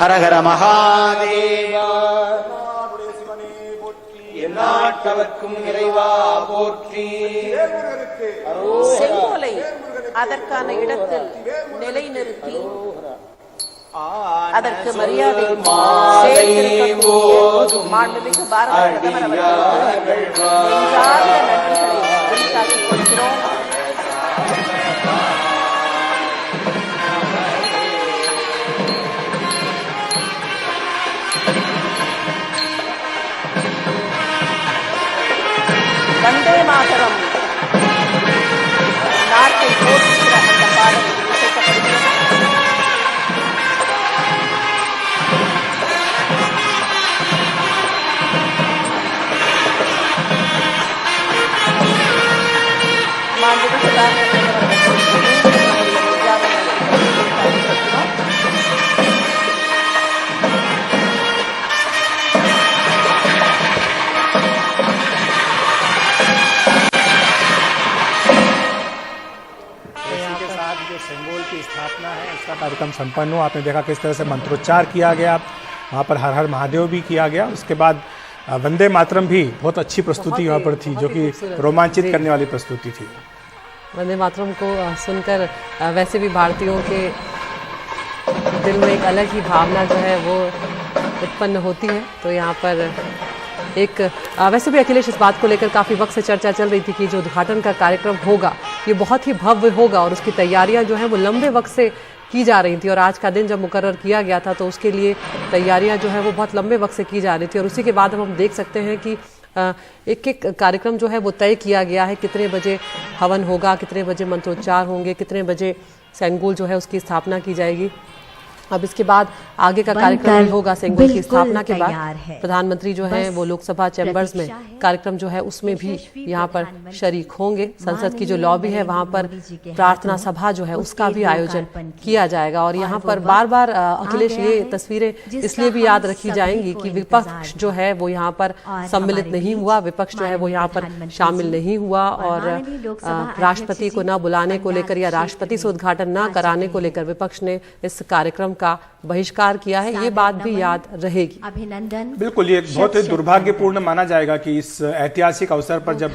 ஹர ஹர மகாதேவா. எந்நாட்டவர்க்கும் இறைவா போற்றி. செங்கோலை அதற்கான இடத்தில் நிலைநிறுத்தி அதற்கு மரியாதை சேர்த்திருக்கக்கூடிய மாண்புமிகு பாரத பிரதமர் அவர்களுக்கு நெஞ்சார்ந்த நன்றிகளை வெளிக்காட்டிக் கொள்கிறோம். வந்தே மாதரம் நாட்டை போற்றுகிற அந்த பாடல் இசைக்கப்படுகிறது. மாண்புமிகு பாரத பிரதமர் सेंगोल की स्थापना है, इसका कार्यक्रम संपन्न हुआ। आपने देखा किस तरह से मंत्रोच्चार किया गया, वहाँ पर हर हर महादेव भी किया गया। उसके बाद वंदे मातरम भी बहुत अच्छी प्रस्तुति वहाँ पर थी, जो कि रोमांचित करने वाली प्रस्तुति थी। वंदे मातरम को सुनकर वैसे भी भारतीयों के दिल में एक अलग ही भावना जो है वो उत्पन्न होती है। तो यहाँ पर एक वैसे भी अखिलेश, इस बात को लेकर काफ़ी वक्त से चर्चा चल रही थी कि जो उद्घाटन का कार्यक्रम होगा ये बहुत ही भव्य होगा, और उसकी तैयारियां जो हैं वो लंबे वक्त से की जा रही थी। और आज का दिन जब मुकर्रर किया गया था तो उसके लिए तैयारियां जो है वो बहुत लंबे वक्त से की जा रही थी। और उसी के बाद हम देख सकते हैं कि एक एक कार्यक्रम जो है वो तय किया गया है, कितने बजे हवन होगा, कितने बजे मंत्रोच्चार होंगे, कितने बजे सेंगोल जो है उसकी स्थापना की जाएगी। अब इसके बाद आगे का कार्यक्रम भी होगा। सेंगोल की स्थापना के बाद प्रधानमंत्री जो है वो लोकसभा चैम्बर्स में कार्यक्रम जो है उसमें भी यहाँ पर शरीक होंगे। संसद की जो लॉबी है वहाँ पर प्रार्थना सभा जो है उसका भी आयोजन किया जाएगा। और यहाँ पर बार बार अखिलेश, ये तस्वीरें इसलिए भी याद रखी जाएंगी कि विपक्ष जो है वो यहाँ पर सम्मिलित नहीं हुआ, विपक्ष जो है वो यहाँ पर शामिल नहीं हुआ, और राष्ट्रपति को न बुलाने को लेकर या राष्ट्रपति से उद्घाटन न कराने को लेकर विपक्ष ने इस कार्यक्रम का बहिष्कार किया है। ये बात भी याद रहेगी। अभिनंदन। बिल्कुल, ये बहुत ही दुर्भाग्यपूर्ण माना जाएगा कि इस ऐतिहासिक अवसर पर जब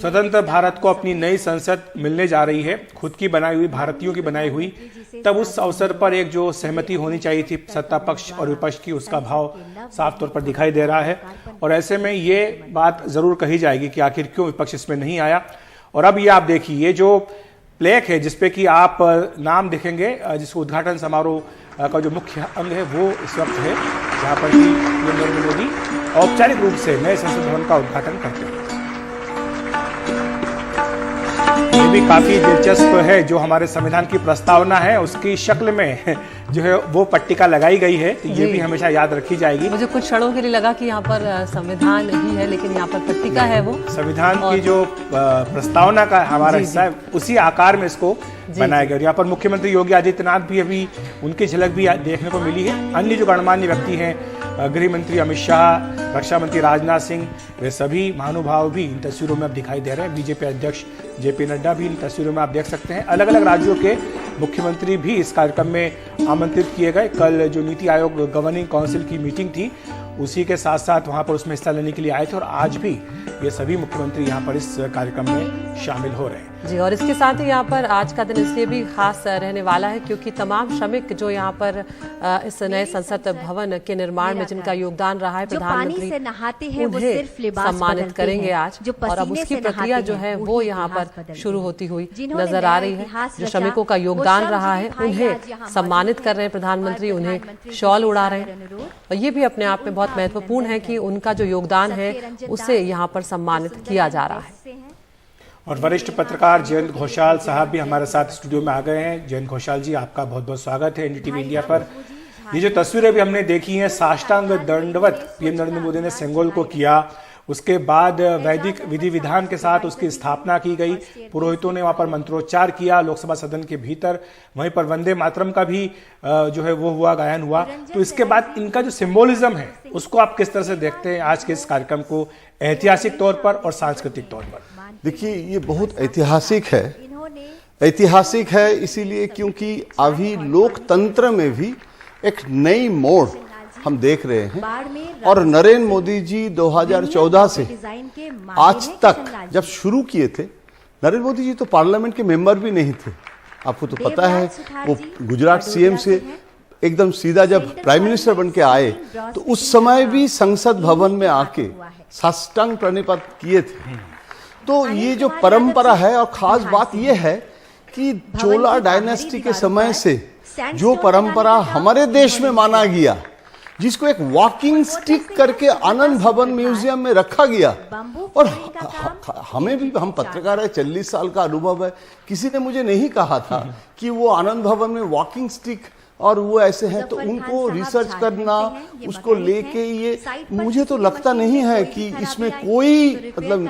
स्वतंत्र भारत को अपनी नई संसद मिलने जा रही है, खुद की बनाई हुई, भारतीयों की बनाई हुई, तब उस अवसर पर एक जो सहमति होनी चाहिए थी सत्ता पक्ष और विपक्ष की, उसका भाव साफ तौर पर दिखाई दे रहा है। और ऐसे में ये बात जरूर कही जाएगी कि आखिर क्यों विपक्ष इसमें नहीं आया। और अब ये आप देखिए, ये जो प्लेक है जिसपे कि आप नाम देखेंगे, जिसको उद्घाटन समारोह का जो मुख्य अंग है वो इस वक्त है, जहाँ पर कि नरेंद्र मोदी औपचारिक रूप से नए संसद भवन का उद्घाटन करते हैं। ये भी काफी दिलचस्प है, जो हमारे संविधान की प्रस्तावना है उसकी शक्ल में जो है वो पट्टिका लगाई गई है, तो ये भी हमेशा याद रखी जाएगी। मुझे कुछ क्षणों के लिए लगा कि यहाँ पर संविधान ही है, लेकिन यहाँ पर पट्टिका है वो संविधान की जो प्रस्तावना का हमारा हिस्सा है, उसी आकार में इसको बनाया गया। और यहाँ पर मुख्यमंत्री योगी आदित्यनाथ भी अभी उनकी झलक भी देखने को मिली है। अन्य जो गणमान्य व्यक्ति हैं, गृह मंत्री अमित शाह, रक्षा मंत्री राजनाथ सिंह, वे सभी महानुभाव भी इन तस्वीरों में अब दिखाई दे रहे हैं। बीजेपी अध्यक्ष जेपी नड्डा भी इन तस्वीरों में आप देख सकते हैं। अलग अलग राज्यों के मुख्यमंत्री भी इस कार्यक्रम में आमंत्रित किए गए। कल जो नीति आयोग गवर्निंग काउंसिल की मीटिंग थी, उसी के साथ साथ वहां पर उसमें हिस्सा लेने के लिए आए थे और आज भी ये सभी मुख्यमंत्री यहाँ पर इस कार्यक्रम में शामिल हो रहे हैं। जी, और इसके साथ ही यहाँ पर आज का दिन इसलिए भी खास रहने वाला है क्योंकि तमाम श्रमिक जो यहाँ पर इस नए संसद भवन के निर्माण में जिनका योगदान रहा है, प्रधानमंत्री उन्हें सम्मानित करेंगे आज। और अब उसकी प्रक्रिया जो है वो यहाँ पर शुरू होती हुई नजर आ रही है। जो श्रमिकों का योगदान रहा है उन्हें सम्मानित कर रहे हैं प्रधानमंत्री, उन्हें शॉल उड़ा रहे हैं। और ये भी अपने आप में बहुत महत्वपूर्ण है कि उनका जो योगदान है उसे यहाँ पर सम्मानित किया जा रहा है। और वरिष्ठ पत्रकार जयंत घोषाल साहब भी हमारे साथ स्टूडियो में आ गए हैं। जयंत घोषाल जी, आपका बहुत बहुत स्वागत है एनडीटीवी इंडिया पर। ये जो तस्वीरें भी हमने देखी हैं, साष्टांग दंडवत पीएम नरेंद्र मोदी ने सेंगोल को किया, उसके बाद वैदिक विधि विधान के साथ उसकी स्थापना की गई। पुरोहितों ने वहां पर मंत्रोच्चार किया लोकसभा सदन के भीतर। वहीं पर वंदे मातरम का भी जो है वो हुआ, गायन हुआ। तो इसके बाद इनका जो सिंबोलिज्म है उसको आप किस तरह से देखते हैं आज के इस कार्यक्रम को, ऐतिहासिक तौर पर और सांस्कृतिक तौर पर? देखिए, ये बहुत ऐतिहासिक है। ऐतिहासिक है इसीलिए क्योंकि अभी लोकतंत्र में भी एक नई मोड़ हम देख रहे हैं। और नरेंद्र मोदी जी 2014 से आज तक जब शुरू किए थे, नरेंद्र मोदी जी तो पार्लियामेंट के मेंबर भी नहीं थे। आपको तो पता है, वो गुजरात सीएम से एकदम सीधा जब प्राइम मिनिस्टर बन के आए तो उस समय भी संसद भवन में आके साष्टांग प्रणिपात किए थे। तो ये जो परंपरा है, और खास बात ये है कि चोला डायनेस्टी के समय से जो परंपरा हमारे देश में माना गया, जिसको एक वॉकिंग स्टिक करके आनंद भवन म्यूजियम में रखा गया, और हमें भी, हम पत्रकार है, 40 साल का अनुभव है। किसी ने मुझे नहीं कहा था कि वो आनंद भवन में वॉकिंग स्टिक और वो ऐसे हैं, तो उनको रिसर्च करना, उसको लेके ये, मुझे तो लगता नहीं है कि इसमें कोई मतलब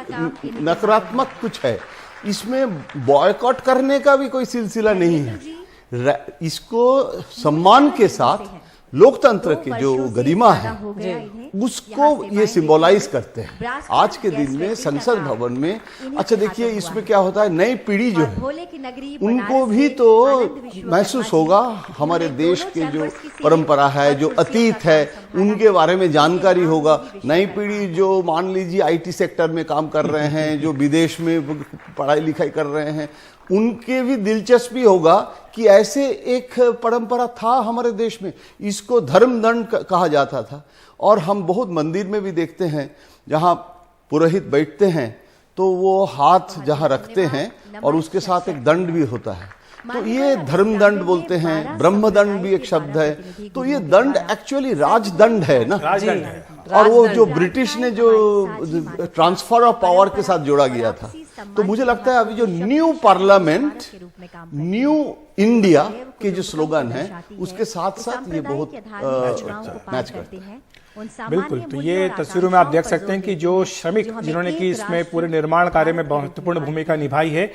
नकारात्मक कुछ है। इसमें बॉयकॉट करने का भी कोई सिलसिला नहीं है। इसको सम्मान के साथ लोकतंत्र की जो गरिमा है उसको ये सिंबलाइज करते हैं आज के दिन में संसद भवन में। अच्छा देखिए, इसमें क्या होता है, नई पीढ़ी जो है उनको भी तो महसूस होगा हमारे देश के जो परंपरा है, जो अतीत है, उनके बारे में जानकारी होगा। नई पीढ़ी जो मान लीजिए आईटी सेक्टर में काम कर रहे हैं, जो विदेश में पढ़ाई लिखाई कर रहे हैं, उनके भी दिलचस्पी होगा कि ऐसे एक परंपरा था हमारे देश में। इसको धर्मदंड कहा जाता था। और हम बहुत मंदिर में भी देखते हैं जहाँ पुरोहित बैठते हैं तो वो हाथ जहाँ रखते हैं और उसके साथ एक दंड भी होता है, तो ये धर्मदंड बोलते हैं। ब्रह्मदंड भी एक शब्द है। तो ये दंड एक्चुअली राजदंड है ना, राजदंड है। और वो जो ब्रिटिश ने जो ट्रांसफर ऑफ पावर के साथ जोड़ा गया था। तो मुझे लगता है अभी जो न्यू पार्लियामेंट, न्यू इंडिया के जो स्लोगन है, उसके साथ साथ ये बहुत मैच करते हैं। बिल्कुल। तो ये तस्वीरों में आप देख सकते हैं कि जो श्रमिक जिन्होंने की इसमें पूरे निर्माण कार्य में महत्वपूर्ण भूमिका निभाई है,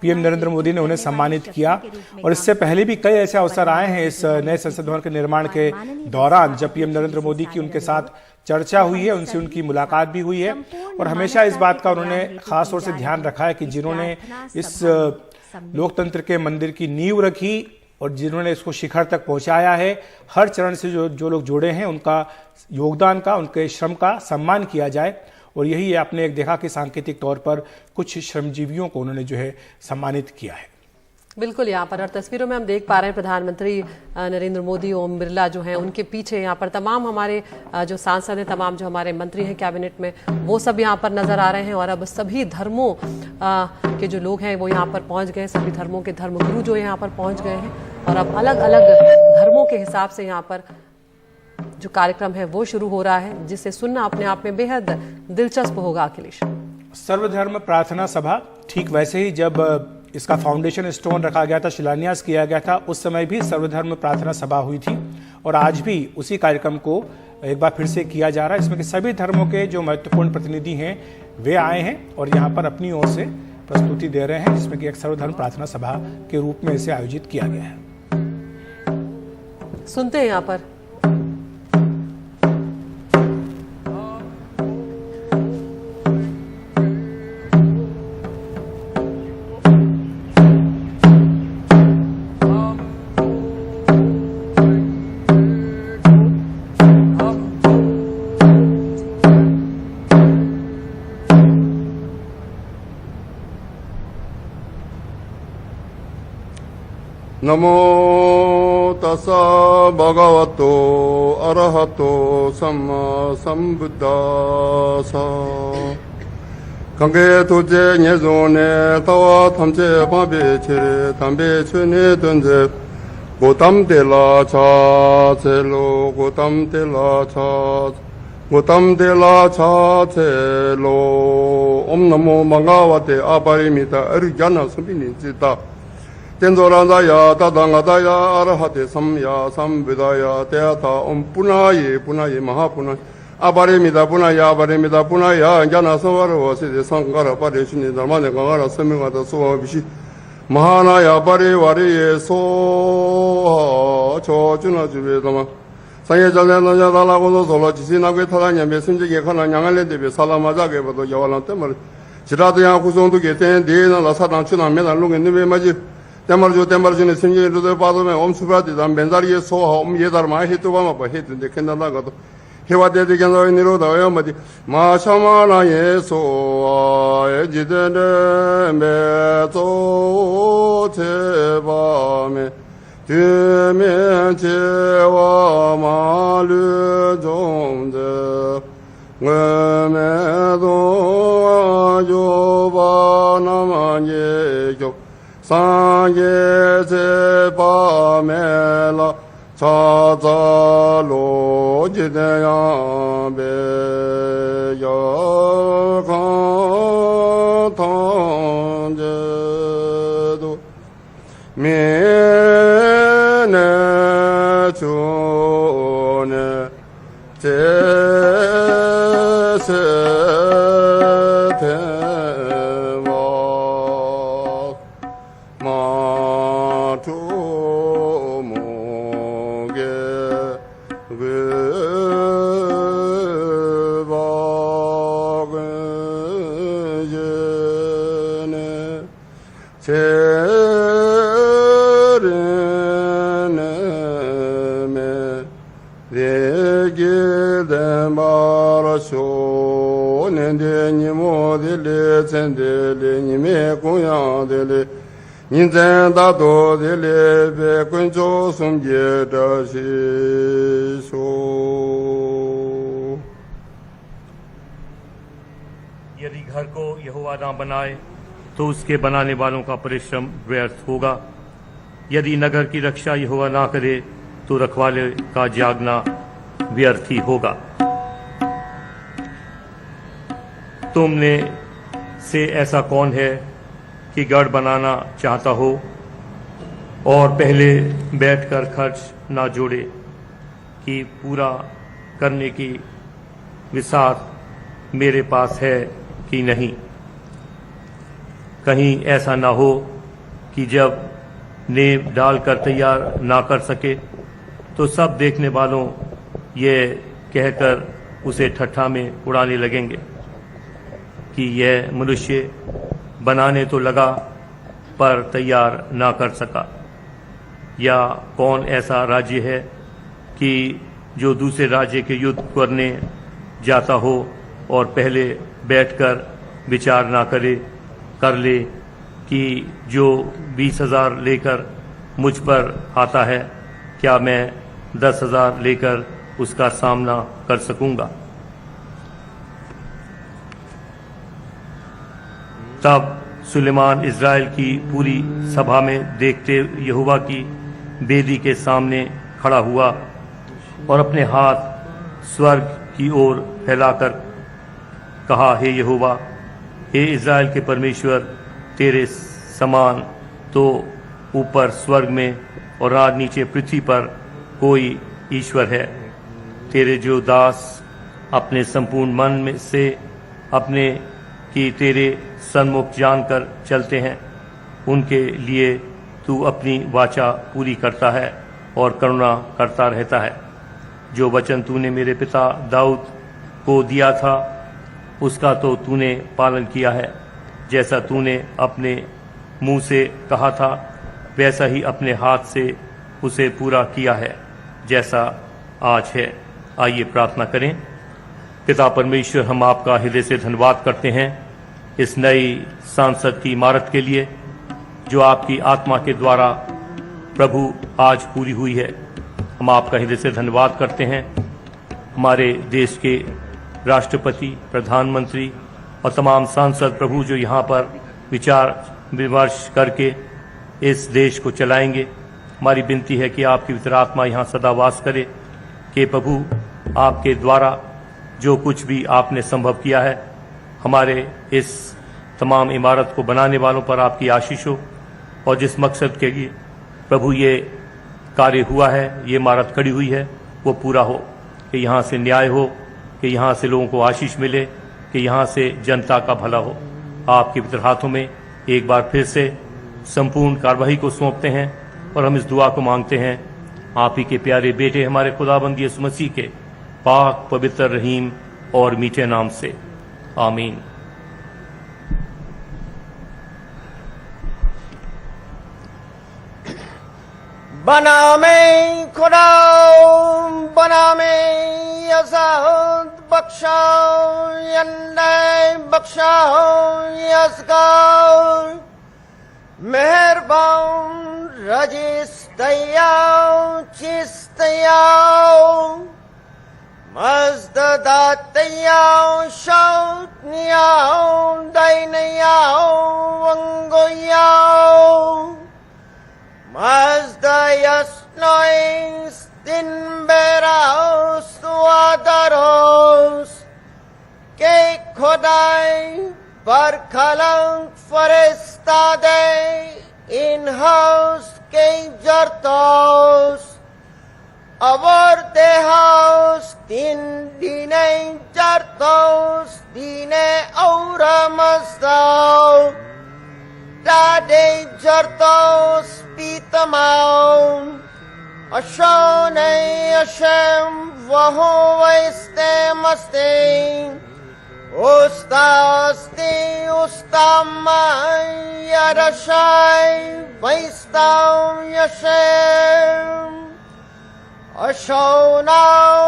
पीएम नरेंद्र मोदी ने उन्हें सम्मानित किया। और इससे पहले भी कई ऐसे अवसर आए हैं इस नए संसद भवन के निर्माण के दौरान, जब पीएम नरेंद्र मोदी की उनके साथ चर्चा हुई है, उनसे उनकी मुलाकात भी हुई है। और हमेशा इस बात का उन्होंने खास तौर से ध्यान रखा है कि जिन्होंने इस लोकतंत्र के मंदिर की नींव रखी और जिन्होंने इसको शिखर तक पहुंचाया है, हर चरण से जो लोग जुड़े हैं, उनका योगदान का, उनके श्रम का सम्मान किया जाए। और यही आपने एक देखा कि सांकेतिक तौर पर कुछ श्रमजीवियों को उन्होंने जो है सम्मानित किया है। बिल्कुल, यहाँ पर हर तस्वीरों में हम देख पा रहे हैं प्रधानमंत्री नरेंद्र मोदी, ओम बिरला जो हैं, उनके पीछे यहाँ पर तमाम हमारे जो सांसद हैं, तमाम जो हमारे मंत्री हैं कैबिनेट में, वो सब यहाँ पर नजर आ रहे हैं। और अब सभी धर्मों के जो लोग हैं वो यहाँ पर पहुँच गए, सभी धर्मों के धर्मगुरु जो यहाँ पर पहुँच गए हैं। और अब अलग अलग धर्मों के हिसाब से यहाँ पर जो कार्यक्रम है वो शुरू हो रहा है, जिसे सुनना अपने आप में बेहद दिलचस्प होगा। अखिलेश, सर्वधर्म प्रार्थना सभा, ठीक वैसे ही जब इसका फाउंडेशन स्टोन रखा गया था, शिलान्यास किया गया था, उस समय भी सर्वधर्म प्रार्थना सभा हुई थी। और आज भी उसी कार्यक्रम को एक बार फिर से किया जा रहा है। इसमें कि सभी धर्मों के जो महत्वपूर्ण प्रतिनिधि हैं वे आए हैं और यहाँ पर अपनी ओर से प्रस्तुति दे रहे हैं, जिसमें कि एक सर्वधर्म प्रार्थना सभा के रूप में इसे आयोजित किया गया है। सुनते हैं यहाँ पर। नमो तस्सा भगवतो अरहतो सम्मा संबुद्धासा कंगे तुझे न्यजोने तवा थमचे पाबे छिरे तंबे छुने dunze गोतम तेला चा चेलो गोतम तेला चा चेलो ओम नमो मंगावते अपरिमिता अरिज्ञान सुबिनिचिता tenzoranzaya tadangadaya arahate samya samvidaya teata punaye mahapunaya abarimida punaya jnana samvaro siddhi sankara parishini dharmane gangara samingata suvabishi mahanaya parivariye soha chojuna juvedama sanye jalena dalagozo solo chisinagwe tadanya mesimjige khana nyangale debe salamajage bado yavalante mar 지라드야 구성도게 된 데나 사당 추나 메나 롱에 네베 마지 때말주네 생기르도 빠도면 엄수바디 담 벤자리에 소하 예달 많이 해도가 뭐 해든데 kend나가도 해와데데 견자의 니로다요 마디 마샤마나 예소 에지데네 메조 제바메 드메 제와 마르 종데 ngmedo ajoba namanye yo sanye je pa mela cha za lo jideya be yo ka thang je do me ne chu ne यदि घर को यहोवा ना बनाए तो उसके बनाने वालों का परिश्रम व्यर्थ होगा। यदि नगर की रक्षा यहोवा ना करे तो रखवाले का जागना व्यर्थ ही होगा। तुमने से ऐसा कौन है कि गढ़ बनाना चाहता हो और पहले बैठकर खर्च ना जोड़े कि पूरा करने की विसार मेरे पास है कि नहीं। कहीं ऐसा ना हो कि जब नींव डालकर तैयार ना कर सके तो सब देखने वालों ये कहकर उसे ठट्ठा में उड़ाने लगेंगे कि यह मनुष्य बनाने तो लगा पर तैयार ना कर सका। या कौन ऐसा राज्य है कि जो दूसरे राज्य के युद्ध करने जाता हो और पहले बैठकर विचार ना कर ले कि जो 20,000 लेकर मुझ पर आता है क्या मैं 10,000 लेकर उसका सामना कर सकूंगा। तब सुलेमान इज़राइल की पूरी सभा में देखते यहोवा की बेदी के सामने खड़ा हुआ और अपने हाथ स्वर्ग की ओर फैलाकर कहा, हे यहोवा, हे इज़राइल के परमेश्वर, तेरे समान तो ऊपर स्वर्ग में और आज नीचे पृथ्वी पर कोई ईश्वर है। तेरे जो दास अपने संपूर्ण मन में से अपने कि तेरे सन्मुख जानकर चलते हैं, उनके लिए तू अपनी वाचा पूरी करता है और करुणा करता रहता है। जो वचन तूने मेरे पिता दाऊद को दिया था, उसका तो तूने पालन किया है। जैसा तूने अपने मुंह से कहा था, वैसा ही अपने हाथ से उसे पूरा किया है, जैसा आज है। आइए प्रार्थना करें। पिता परमेश्वर, हम आपका हृदय से धन्यवाद करते हैं इस नई संसद की इमारत के लिए, जो आपकी आत्मा के द्वारा प्रभु आज पूरी हुई है। हम आपका हृदय से धन्यवाद करते हैं हमारे देश के राष्ट्रपति, प्रधानमंत्री और तमाम सांसद प्रभु, जो यहाँ पर विचार विमर्श करके इस देश को चलाएंगे। हमारी विनती है कि आपकी पवित्र आत्मा यहाँ सदा वास करे, कि प्रभु आपके द्वारा जो कुछ भी आपने संभव किया है, हमारे इस तमाम इमारत को बनाने वालों पर आपकी आशीष हो, और जिस मकसद के लिए प्रभु ये कार्य हुआ है, ये इमारत खड़ी हुई है, वो पूरा हो, कि यहाँ से न्याय हो, कि यहाँ से लोगों को आशीष मिले, कि यहाँ से जनता का भला हो। आपके पवित्र हाथों में एक बार फिर से संपूर्ण कार्यवाही को सौंपते हैं, और हम इस दुआ को मांगते हैं आप ही के प्यारे बेटे हमारे खुदाबंद यीशु मसीह के पाक, पवित्र, रहीम और मीठे नाम से, आमीन। बना में खुदा, बना में यज़ाद, बख्शा यन्ने, बख्शा यज़गार, मेहरबान रजिस्तयाओ, चिस्तयाओ, मज़ददातयाओ, शौतनियाओ, दैनयाओ, वंगोयाओ, Mazdayasnois, Dinberaos, Tuadaros, que Kodai, Barkalang, Forestade, in-house, que Jartos, Avortehaus, Dine Jartos, Dine Aura Mazdao, Tade Jartos, Pitamau, Ashone Hashem, Vahovaiste Maste, Ustasti, Ustamai, Yarashai, Vaistau Yashem, Ashonau,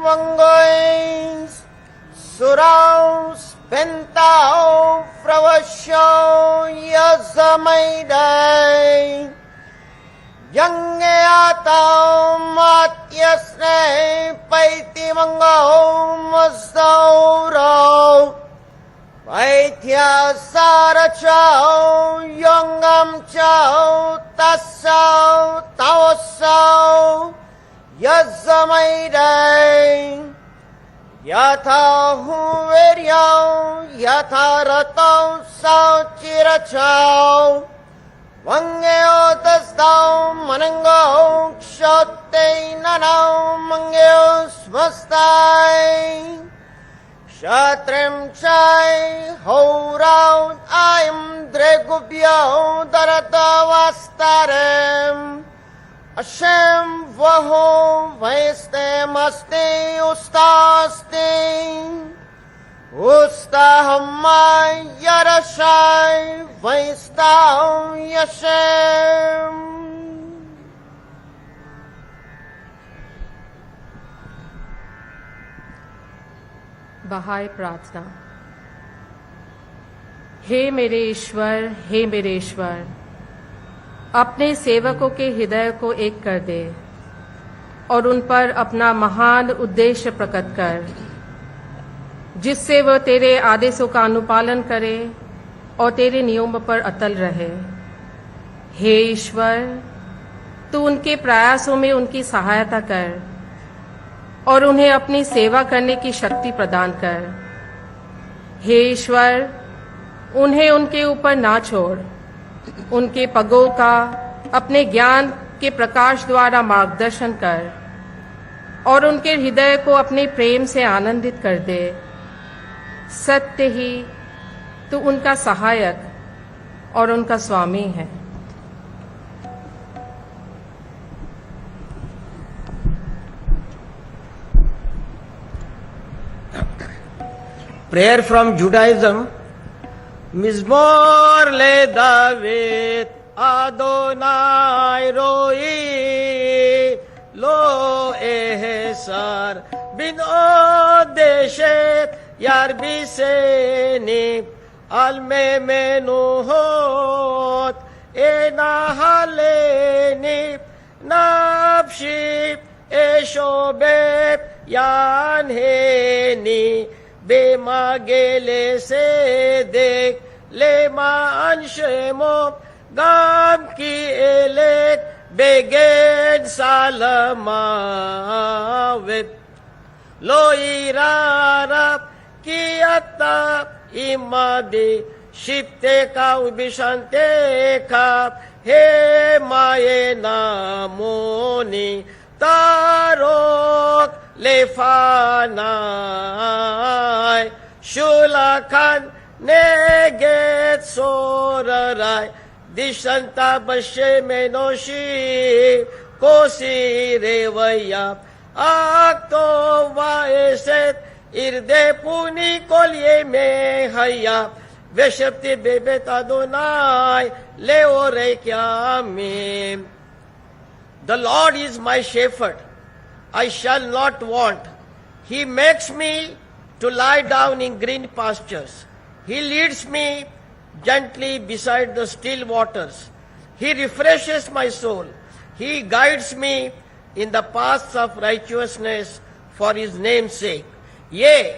Vangois, Suraus, Pentau, Fravasho, Yazamaidai, Yangeatau, Matyasne, Paitimangau, Mazaurau, Paitya Sarachau, Yongam Chau, Tassau, Taosau, Yazamaidai, Yatha huveryau, yatha ratau, sao chirachau, Vangeo tasdau, manangau, kshote nanau, mangeo svastai, Kshatrem chai, hourau, aim dregubhyau, daratavastarem, Hashem vaho vaiste maste ustaste, ustahamai yarashai vaistau yashem. बहाई प्रार्थना। हे मेरे ईश्वर, हे मेरे ईश्वर, अपने सेवकों के हृदय को एक कर दे और उन पर अपना महान उद्देश्य प्रकट कर, जिससे वह तेरे आदेशों का अनुपालन करे और तेरे नियम पर अटल रहे। हे ईश्वर, तू उनके प्रयासों में उनकी सहायता कर और उन्हें अपनी सेवा करने की शक्ति प्रदान कर। हे ईश्वर, उन्हें उनके ऊपर ना छोड़, उनके पगों का अपने ज्ञान के प्रकाश द्वारा मार्गदर्शन कर और उनके हृदय को अपने प्रेम से आनंदित कर दे। सत्य ही तो उनका सहायक और उनका स्वामी है। Prayer from Judaism. Mizmor le David Adonai roi lo ehsar bin odeshet yarbiseni al memenuhot enahaleni nafshi eshobeb yanheni במגלה סדק למען שמו גם כי אלך בגן סלמוות לא יירא רב כי אתה עמדי שבטך ובשענתך המה ינמוני תרוק לפניי שולחן נגד צורריי דשנת בשם אנושי כוסי רוויה אכתוב ואשת ירדפוני כל ימי חייו ושבתי בבית אדוני לאורך ימים. The Lord is my shepherd, I shall not want. He makes me to lie down in green pastures. He leads me gently beside the still waters. He refreshes my soul. He guides me in the paths of righteousness for his name's sake. Yea,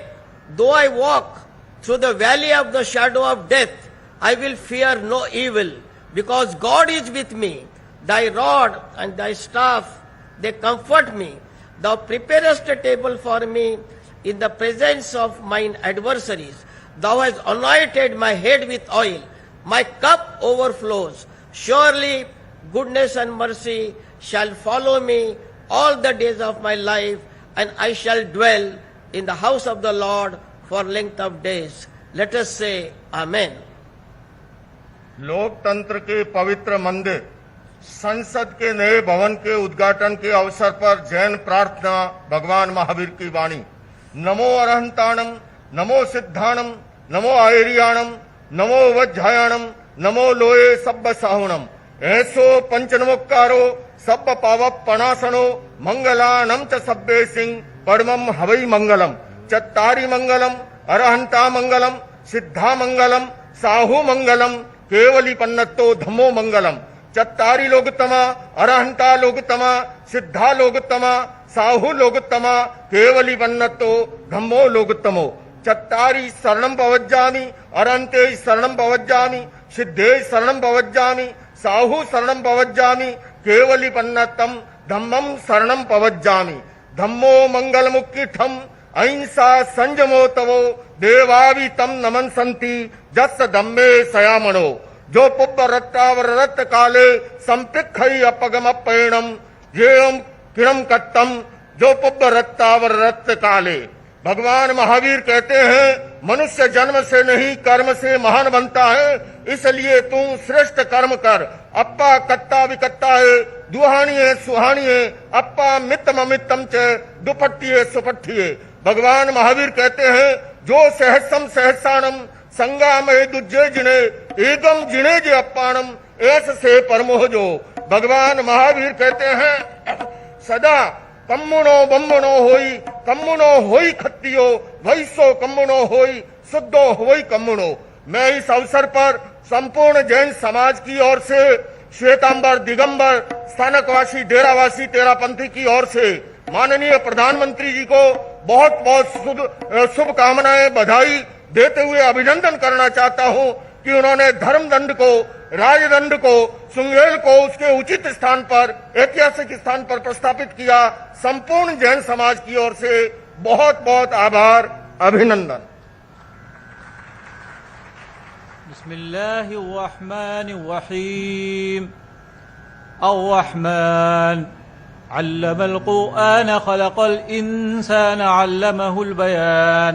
though I walk through the valley of the shadow of death, I will fear no evil, because God is with me. Thy rod and thy staff, they comfort me. Thou preparest a table for me in the presence of mine adversaries. Thou hast anointed my head with oil. My cup overflows. Surely goodness and mercy shall follow me all the days of my life, and I shall dwell in the house of the Lord for length of days. Let us say Amen. लोकतंत्र के पवित्र मंदिर संसद के नए भवन के उद्घाटन के अवसर पर जैन प्रार्थना भगवान महावीर की वाणी। नमो अरहंताणम, नमो सिद्धाणम, नमो आयरियाणम, नमो वज्जायाणम, नमो लोये सब्ब साहुणम, ऐसो पंचनमोक्कारो सब्ब पाव पणासनो मंगलानम च सब्बे सिंह परमम हवई मंगलम। चत्तारी मंगलम, अरहंता मंगलम, सिद्धा मंगलम, साहु मंगलम, केवली पन्नतो धम्मो मंगलम। चत्तारी लोकतमा, अरहंता लोकतमा, सिद्धा लोकतमा, साहु लोकतमा, केवली वन्नतो धम्मो लोकतमो। चत्तारी शरणं पवज्जामि, अरहंते शरणं पवज्जामि, सिद्धे शरणं पवज्जामि, साहु शरणं पवज्जामि, केवली वन्नतम धम्मं शरणं पवज्जामि। धम्मो मंगलमुक्किठम अहिंसा संयमो तवो देवावि तम नमन संति जस धम्मे सयामणो। जो पुब्ब रत्तावरत काले संपिखई अपगम पैणम जेम किरम कट्टम जो पुब्ब रत्तावरत काले। भगवान महावीर कहते हैं मनुष्य जन्म से नहीं कर्म से महान बनता है, इसलिए तू श्रेष्ठ कर्म कर। अप्पा कट्टा विकट्टा है, दुहानी है सुहानी है, अप्पा मित्तम अमित्तम च दुपट्टी है सुपट्टी है। भगवान महावीर कहते हैं जो सहस्रम सहस्राणम संगामय दुज्जे जिने एकम जिने जे अप्पाणम ऐस से परमोह जो। भगवान महावीर कहते हैं सदा कम्मुनो बम्मुनो होई खत्तियो वैसो कम्मुनो होई शुद्धो होई कम्मुनो। मैं इस अवसर पर संपूर्ण जैन समाज की ओर से, श्वेतांबर दिगंबर स्थानकवासी डेरावासी तेरापंथी की ओर से माननीय प्रधानमंत्री जी को बहुत बहुत शुभकामनाएं बधाई देते हुए अभिनंदन करना चाहता हूं कि उन्होंने धर्मदंड को, राजदंड को, सुंगेल को उसके उचित स्थान पर, ऐतिहासिक स्थान पर प्रस्थापित किया। संपूर्ण जैन समाज की ओर से बहुत बहुत आभार, अभिनंदन। बिस्मिल्लाहिर्रहमानिर्रहीम। अर्रहमान अल्लमल कुरआन खलकल इंसान अल्लमहुल बयान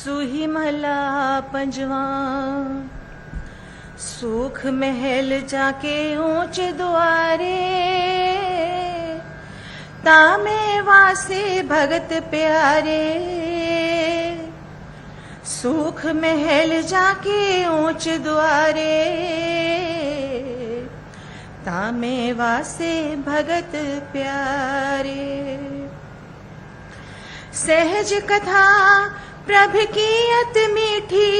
सुही महला पंजवा सुख महल जाके ऊंच द्वारे तामे वासे भगत प्यारे सुख महल जाके ऊंच द्वारे तामे वासे भगत प्यारे सहज कथा प्रभ की अत मीठी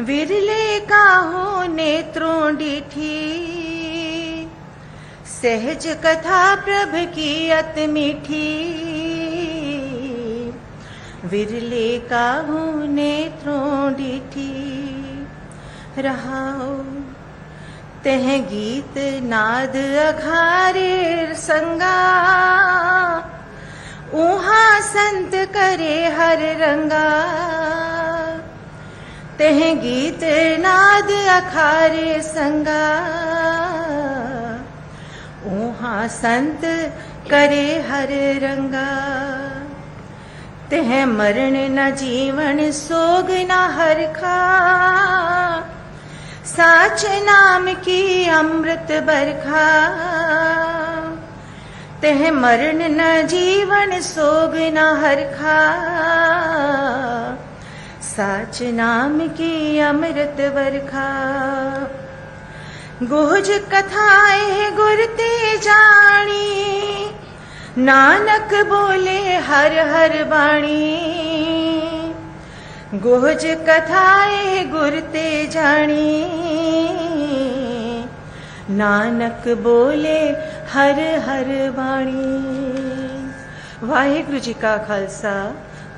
विरले काहो नेत्रों डीठी सहज कथा प्रभ की अत मीठी विरले काहो नेत्रों डीठी रहाओ तह गीत नाद अघारे संगा ऊहा संत करे हर रंगा तह गीत नाद अखारे संगा ऊहा संत करे हर रंगा तह मरण न जीवन सोग न हरखा साच नाम की अमृत बरखा तह मरण न जीवन सोग न हरखा साच नाम की अमृत बरखा गुहज कथाएं गुरते जानी नानक बोले हर हर बाणी गुहज कथाएं गुरते जानी नानक बोले हर हर बाणी वाहिगुरु जी का खालसा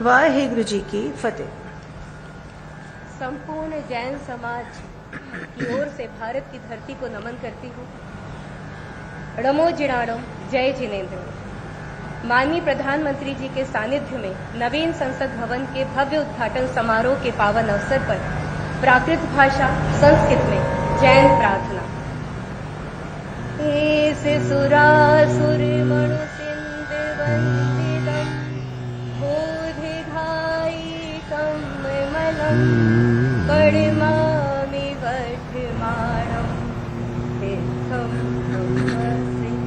वाहिगुरु जी की फतेह। संपूर्ण जैन समाज की ओर से भारत की धरती को नमन करती हूँ। णमो जिणाणम जय जिनेन्द्र। माननीय प्रधानमंत्री जी के सानिध्य में नवीन संसद भवन के भव्य उद्घाटन समारोह के पावन अवसर पर प्राकृत भाषा संस्कृत में जैन प्रार्थना। ऐसे सुरासुर मणु सिंध वंदितम बोधिघाई कमलम पड़िमामि वर्धमानम तीर्थम ब्रह्मसिकतारम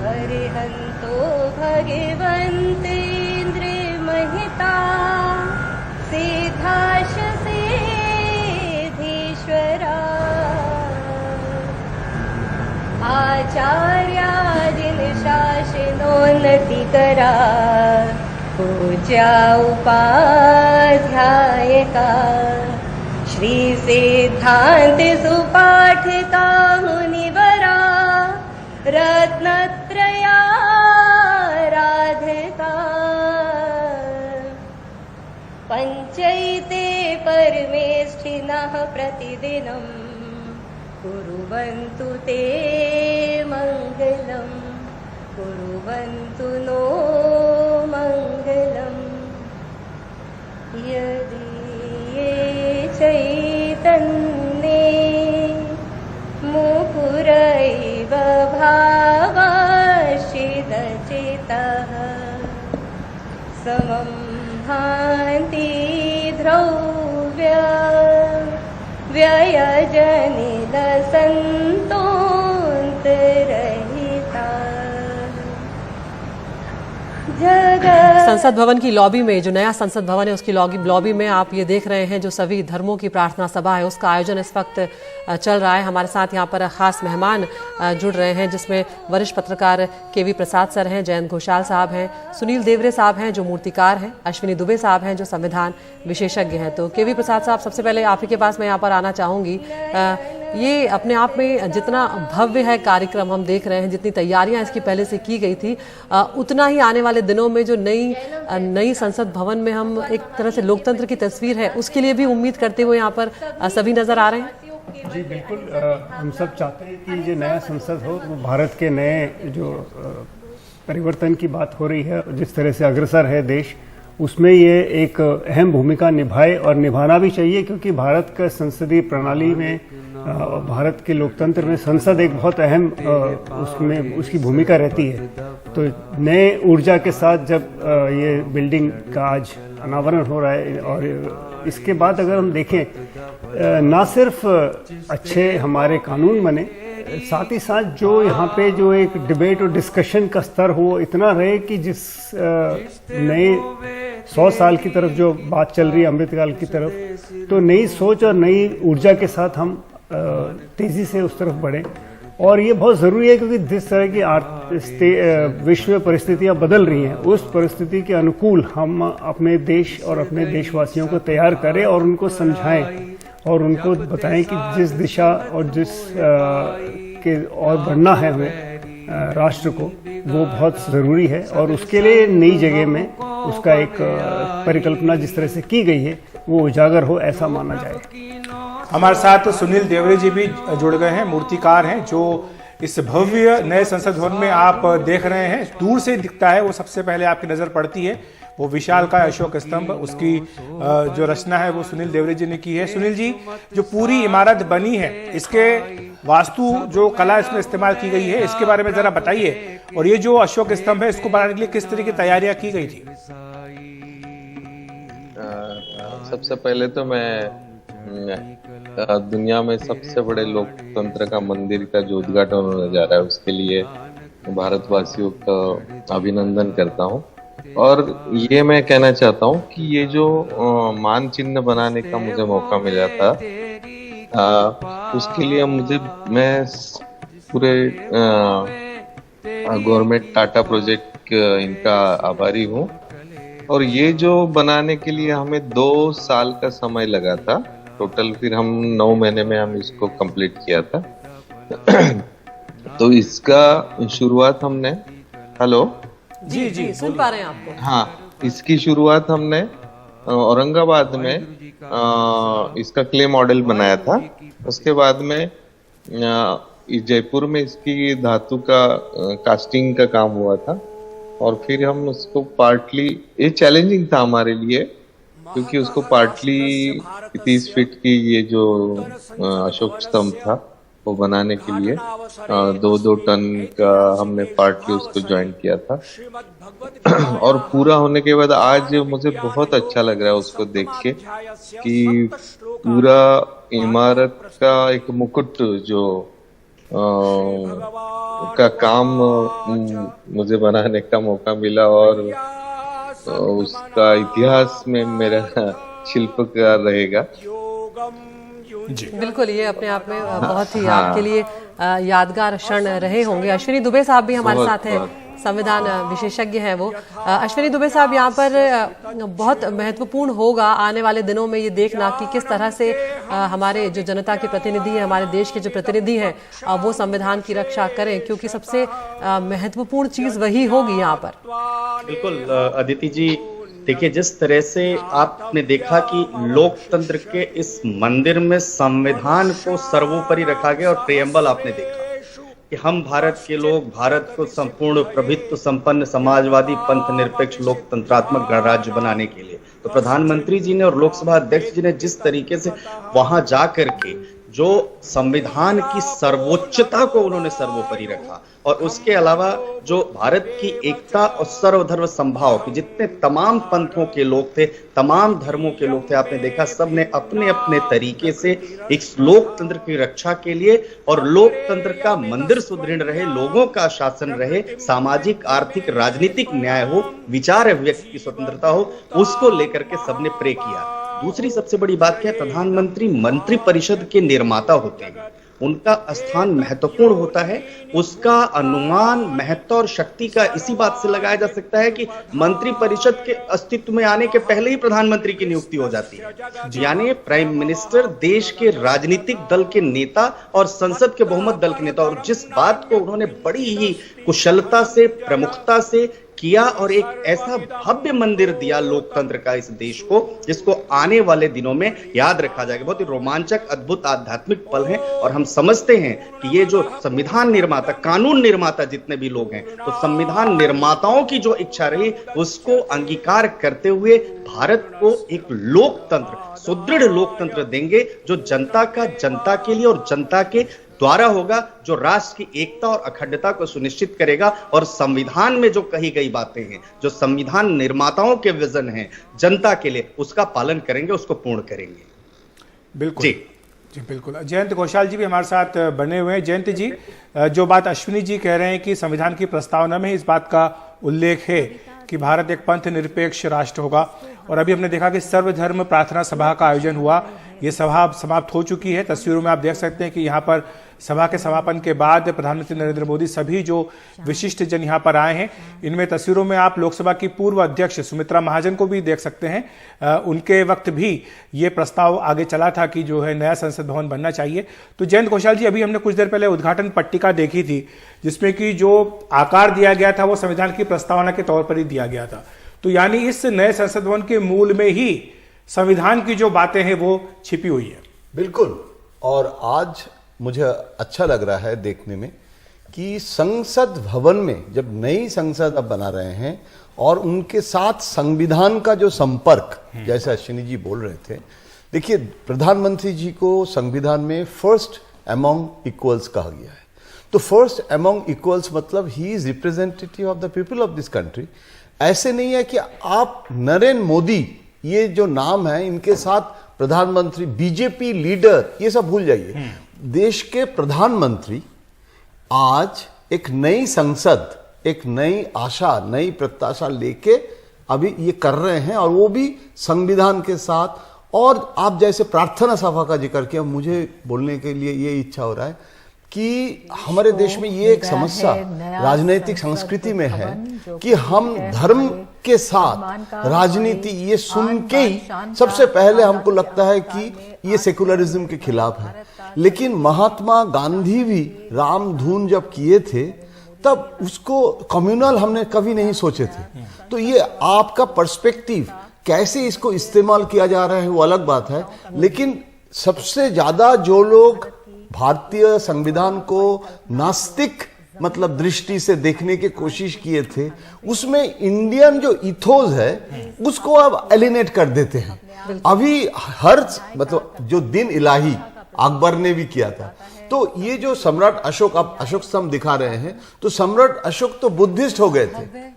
हरिहंतो भगवन्तेन्द्र महिता सिद्धाश सिद्धीश्वरा आचार्यादिन शासनोन्नति करा पूज्या उपाध्यायका श्री सिद्धांत सुपाठिका मुनिवरा रत्नत्रया राधिका पंचैते परमेष्ठिनः प्रतिदिनं कुर्वन्तु ते मङ्गलम् कुर्वन्तु नो मङ्गलम् यदि ये चैतन्ये मुकुरैव भावाश्चिदचितः समं भान्ति ध्रुव्य व्ययजनिलसन्तोऽन्तरहिता संसद भवन की लॉबी में, जो नया संसद भवन है उसकी लॉबी में आप ये देख रहे हैं जो सभी धर्मों की प्रार्थना सभा है उसका आयोजन इस वक्त चल रहा है। हमारे साथ यहाँ पर खास मेहमान जुड़ रहे हैं जिसमें वरिष्ठ पत्रकार केवी प्रसाद सर हैं, जयंत घोषाल साहब हैं, सुनील देवरे साहब हैं जो मूर्तिकार हैं, अश्विनी दुबे साहब हैं जो संविधान विशेषज्ञ हैं। तो केवी प्रसाद साहब, सबसे पहले आप ही के पास मैं यहाँ पर आना चाहूँगी। ये अपने आप में जितना भव्य है कार्यक्रम हम देख रहे हैं, जितनी तैयारियां इसकी पहले से की गई थी, उतना ही आने वाले दिनों में जो नई संसद भवन में हम एक तरह से लोकतंत्र की तस्वीर है उसके लिए भी उम्मीद करते हुए यहाँ पर सभी नजर आ रहे हैं। जी बिल्कुल, हम सब चाहते हैं कि जो नया संसद हो वो भारत के नए जो परिवर्तन की बात हो रही है, जिस तरह से अग्रसर है देश, उसमें ये एक अहम भूमिका निभाए और निभाना भी चाहिए, क्योंकि भारत का संसदीय प्रणाली में, भारत के लोकतंत्र में संसद एक बहुत अहम उसमें उसकी भूमिका रहती है। तो नए ऊर्जा के साथ जब ये बिल्डिंग का आज अनावरण हो रहा है, और इसके बाद अगर हम देखें, ना सिर्फ अच्छे हमारे कानून बने, साथ ही साथ जो यहाँ पे जो एक डिबेट और डिस्कशन का स्तर हो इतना रहे कि जिस नए 100 साल की तरफ जो बात चल रही है, अमृतकाल की तरफ, तो नई सोच और नई ऊर्जा के साथ हम तेजी से उस तरफ बढ़ें। और ये बहुत ज़रूरी है, क्योंकि जिस तरह की विश्व में परिस्थितियाँ बदल रही हैं, उस परिस्थिति के अनुकूल हम अपने देश और अपने देशवासियों को तैयार करें और उनको समझाएं और उनको बताएं कि जिस दिशा और जिस के और बढ़ना है हमें राष्ट्र को, वो बहुत ज़रूरी है। और उसके लिए नई जगह में उसका एक परिकल्पना जिस तरह से की गई है वो उजागर हो, ऐसा माना जाए। हमारे साथ सुनील देवरे जी भी जुड़ गए हैं, मूर्तिकार हैं, जो इस भव्य नए संसद भवन में आप देख रहे हैं। दूर से दिखता है वो सबसे पहले आपकी नज़र पड़ती है वो विशाल का अशोक स्तंभ, उसकी जो रचना है वो सुनील देवरे जी ने की है। सुनील जी, जो पूरी इमारत बनी है, इसके वास्तु जो कला इसमें इस्तेमाल की गई है, इसके बारे में जरा बताइए। और ये जो अशोक स्तंभ है, इसको बनाने के लिए किस तरह की तैयारियां की गई थी? सबसे पहले तो मैं दुनिया में सबसे बड़े लोकतंत्र का मंदिर का जो उद्घाटन होने जा रहा है उसके लिए भारतवासियों का अभिनंदन करता हूँ। और ये मैं कहना चाहता हूँ कि ये जो मान चिन्ह बनाने का मुझे मौका मिला था, उसके लिए मैं पूरे गवर्नमेंट टाटा प्रोजेक्ट इनका आभारी हूँ। और ये जो बनाने के लिए हमें 2 साल का समय लगा था टोटल, फिर हम 9 महीने में हम इसको कंप्लीट किया था। तो इसका शुरुआत हमने, हेलो जी सुन पा रहे हैं आपको। हाँ, इसकी शुरुआत हमने औरंगाबाद में इसका क्ले मॉडल बनाया था। उसके बाद में जयपुर में इसकी धातु का कास्टिंग का काम हुआ था। और फिर हम उसको पार्टली, ये चैलेंजिंग था हमारे लिए, क्योंकि उसको पार्टली 30 फीट की ये जो अशोक स्तंभ था वो बनाने के लिए 2-2 टन का हमने पार्टली उसको ज्वाइन किया था। और पूरा होने के बाद आज मुझे बहुत अच्छा लग रहा है उसको देख के कि पूरा इमारत का एक मुकुट जो का काम मुझे बनाने का मौका मिला। और उसका इतिहास में मेरा शिल्पकार रहेगा। जी बिल्कुल, ये अपने आप में बहुत ही आपके लिए यादगार क्षण रहे होंगे। अश्विनी दुबे साहब भी हमारे साथ हैं संविधान विशेषज्ञ हैं वो। अश्विनी दुबे साहब, यहाँ पर बहुत महत्वपूर्ण होगा आने वाले दिनों में ये देखना कि किस तरह से हमारे जो जनता के प्रतिनिधि हैं, हमारे देश के जो प्रतिनिधि हैं, वो संविधान की रक्षा करें, क्योंकि सबसे महत्वपूर्ण चीज वही होगी यहाँ पर। बिल्कुल अदिति जी, देखिए जिस तरह से आपने देखा कि लोकतंत्र के इस मंदिर में संविधान को सर्वोपरि रखा गया और प्रेम्बल आपने देखा कि हम भारत के लोग भारत को संपूर्ण प्रभुत्व संपन्न समाजवादी पंथ निरपेक्ष लोकतंत्रात्मक गणराज्य बनाने के लिए, तो प्रधानमंत्री जी ने और लोकसभा अध्यक्ष जी ने जिस तरीके से वहां जा करके जो संविधान की सर्वोच्चता को उन्होंने सर्वोपरि रखा, और उसके अलावा जो भारत की एकता और सर्वधर्म संभाव के जितने तमाम पंथों के लोग थे, तमाम धर्मों के लोग थे, आपने देखा सबने अपने अपने तरीके से एक लोकतंत्र की रक्षा के लिए और लोकतंत्र का मंदिर सुदृढ़ रहे, लोगों का शासन रहे, सामाजिक आर्थिक राजनीतिक न्याय हो, विचार अभिव्यक्ति की स्वतंत्रता हो, उसको लेकर के सबने प्रे किया। दूसरी सबसे बड़ी बात क्या है, प्रधानमंत्री मंत्रिपरिषद के निर्माता होते हैं, उनका स्थान महत्वपूर्ण होता है। उसका अनुमान महत्व और शक्ति का इसी बात से लगाया जा सकता है कि मंत्रिपरिषद के अस्तित्व में आने के पहले ही प्रधानमंत्री की नियुक्ति हो जाती है, यानी प्राइम मिनिस्टर देश के राजनीतिक दल के नेता और संसद के बहुमत दल के नेता, और जिस बात को उन्होंने बड़ी ही कुशलता से प्रमुखता से किया और एक ऐसा भव्य मंदिर दिया लोकतंत्र का इस देश को, जिसको आने वाले दिनों में याद रखा जाएगा। बहुत ही रोमांचक अद्भुत आध्यात्मिक पल हैं, और हम समझते हैं कि ये जो संविधान निर्माता, कानून निर्माता जितने भी लोग हैं, तो संविधान निर्माताओं की जो इच्छा रही उसको अंगीकार करते हुए भारत को एक लोकतंत्र, सुदृढ़ लोकतंत्र देंगे, जो जनता का जनता के लिए और जनता के द्वारा होगा, जो राष्ट्र की एकता और अखंडता को सुनिश्चित करेगा, और संविधान में जो कही गई बातें हैं, जो संविधान निर्माताओं के विजन हैं जनता के लिए, उसका पालन करेंगे, उसको पूर्ण करेंगे। बिल्कुल जी बिल्कुल। जयंत घोषाल जी भी हमारे साथ बने हुए हैं। जयंत जी, जो बात अश्विनी जी कह रहे हैं कि संविधान की प्रस्तावना में इस बात का उल्लेख है कि भारत एक पंथ निरपेक्ष राष्ट्र होगा, और अभी हमने देखा कि सर्वधर्म प्रार्थना सभा का आयोजन हुआ, ये सभा समाप्त हो चुकी है। तस्वीरों में आप देख सकते हैं कि यहाँ पर सभा के समापन के बाद प्रधानमंत्री नरेंद्र मोदी, सभी जो विशिष्ट जन यहाँ पर आए हैं, इनमें तस्वीरों में आप लोकसभा की पूर्व अध्यक्ष सुमित्रा महाजन को भी देख सकते हैं। उनके वक्त भी ये प्रस्ताव आगे चला था कि जो है नया संसद भवन बनना चाहिए। तो जयंत घोषाल जी, अभी हमने कुछ देर पहले उद्घाटन पट्टिका देखी थी, जिसमें कि जो आकार दिया गया था वो संविधान की प्रस्तावना के तौर पर ही दिया गया था। तो यानी इस नए संसद भवन के मूल में ही संविधान की जो बातें हैं वो छिपी हुई है। बिल्कुल। और आज मुझे अच्छा लग रहा है देखने में कि संसद भवन में जब नई संसद अब बना रहे हैं और उनके साथ संविधान का जो संपर्क, जैसे अश्विनी जी बोल रहे थे, देखिए प्रधानमंत्री जी को संविधान में फर्स्ट अमॉन्ग इक्वल्स कहा गया है। तो फर्स्ट अमॉन्ग इक्वल्स मतलब he is representative of the people of this country. ऐसे नहीं है कि आप नरेंद्र मोदी ये जो नाम है इनके साथ प्रधानमंत्री, बीजेपी लीडर, ये सब भूल जाइए। देश के प्रधानमंत्री आज एक नई संसद, एक नई आशा, नई प्रत्याशा लेके अभी ये कर रहे हैं, और वो भी संविधान के साथ। और आप जैसे प्रार्थना सभा का जिक्र किया, मुझे बोलने के लिए ये इच्छा हो रहा है कि हमारे देश में ये एक समस्या राजनीतिक संस्कृति में है कि हम धर्म के साथ राजनीति, ये सुन के ही सबसे पहले हमको लगता है कि ये सेकुलरिज्म के खिलाफ है। लेकिन महात्मा गांधी भी राम धुन जब किए थे तब उसको कम्युनल हमने कभी नहीं सोचे थे। तो ये आपका पर्सपेक्टिव कैसे इसको इस्तेमाल किया जा रहा है वो अलग बात है, लेकिन सबसे ज्यादा जो लोग भारतीय संविधान को नास्तिक मतलब दृष्टि से देखने की कोशिश किए थे, उसमें इंडियन जो इथोस है उसको अब एलिनेट कर देते हैं। अभी हर मतलब जो दिन इलाही अकबर ने भी किया था, तो ये जो सम्राट अशोक, आप अशोक स्तंभ दिखा रहे हैं, तो सम्राट अशोक तो बुद्धिस्ट हो गए थे,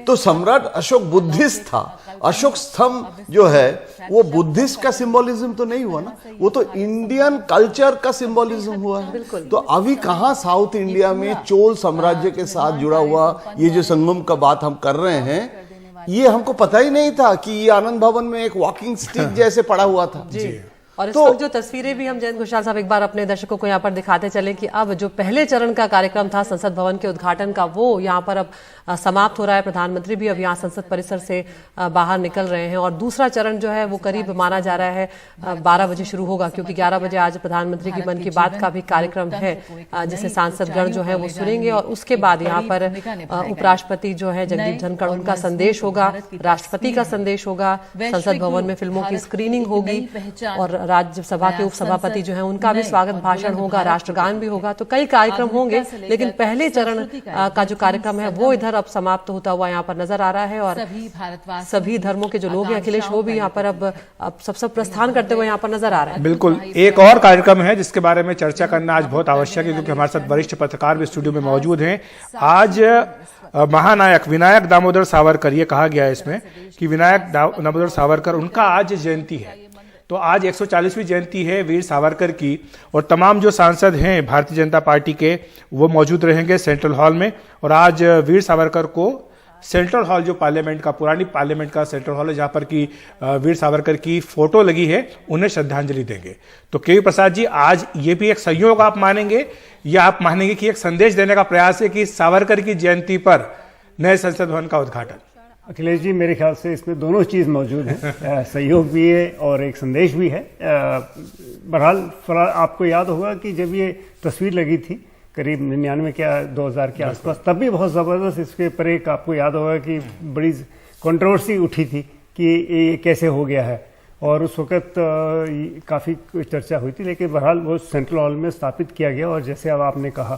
तो सम्राट अशोक बुद्धिस्ट था। अशोक स्तंभ जो है वो बुद्धिस्ट का सिंबोलिज्म तो नहीं हुआ ना, वो तो इंडियन कल्चर का सिंबोलिज्म हुआ है। तो अभी कहाँ साउथ इंडिया में चोल साम्राज्य के साथ जुड़ा हुआ ये जो संगम का बात हम कर रहे हैं, ये हमको पता ही नहीं था कि ये आनंद भवन में एक वॉकिंग स्टिक जैसे पड़ा हुआ था। और इस वक्त जो तस्वीरें भी हम जयंत घोषाल साहब एक बार अपने दर्शकों को यहाँ पर दिखाते चले कि अब जो पहले चरण का कार्यक्रम था संसद भवन के उद्घाटन का, वो यहाँ पर अब समाप्त हो रहा है। प्रधानमंत्री भी अब यहाँ संसद परिसर से बाहर निकल रहे हैं और दूसरा चरण जो है वो करीब माना जा रहा है 12 बजे शुरू होगा, क्योंकि 11 बजे आज प्रधानमंत्री की मन की बात का भी कार्यक्रम है जिसे सांसदगण जो है वो सुनेंगे। और उसके बाद यहाँ पर उपराष्ट्रपति जो है जगदीप धनखड़, उनका संदेश होगा, राष्ट्रपति का संदेश होगा, संसद भवन में फिल्मों की स्क्रीनिंग होगी और राज्यसभा के उपसभापति जो है उनका भी स्वागत भाषण होगा, राष्ट्रगान भी होगा। तो कई कार्यक्रम होंगे, लेकिन पहले चरण का जो कार्यक्रम है वो इधर अब समाप्त होता हुआ यहाँ पर नजर आ रहा है। और सभी धर्मों के जो लोग हैं, अखिलेश, वो भी यहाँ पर अब सब प्रस्थान करते हुए यहाँ पर नजर आ रहा है। बिल्कुल, एक और कार्यक्रम है जिसके बारे में चर्चा करना आज बहुत आवश्यक है, क्योंकि हमारे साथ वरिष्ठ पत्रकार भी स्टूडियो में मौजूद हैं। आज महानायक विनायक दामोदर सावरकर, ये कहा गया है इसमें कि विनायक दामोदर सावरकर, उनका आज जयंती है। तो आज 140वीं जयंती है वीर सावरकर की, और तमाम जो सांसद हैं भारतीय जनता पार्टी के वो मौजूद रहेंगे सेंट्रल हॉल में। और आज वीर सावरकर को सेंट्रल हॉल, जो पार्लियामेंट का, पुरानी पार्लियामेंट का सेंट्रल हॉल है, जहां पर की वीर सावरकर की फोटो लगी है, उन्हें श्रद्धांजलि देंगे। तो केवी प्रसाद जी, आज ये भी एक संयोग आप मानेंगे या आप मानेंगे कि एक संदेश देने का प्रयास है कि सावरकर की जयंती पर नए संसद भवन का उद्घाटन? अखिलेश जी, मेरे ख्याल से इसमें दोनों चीज़ मौजूद है, सहयोग भी है और एक संदेश भी है। बहरहाल आपको याद होगा कि जब ये तस्वीर लगी थी करीब 99 के 2000 के आसपास, तब भी बहुत ज़बरदस्त इसके ऊपर एक, आपको याद होगा कि बड़ी कंट्रोवर्सी उठी थी कि ये कैसे हो गया है, और उस वक्त काफ़ी चर्चा हुई थी। लेकिन बहरहाल वो सेंट्रल हॉल में स्थापित किया गया। और जैसे अब आपने कहा,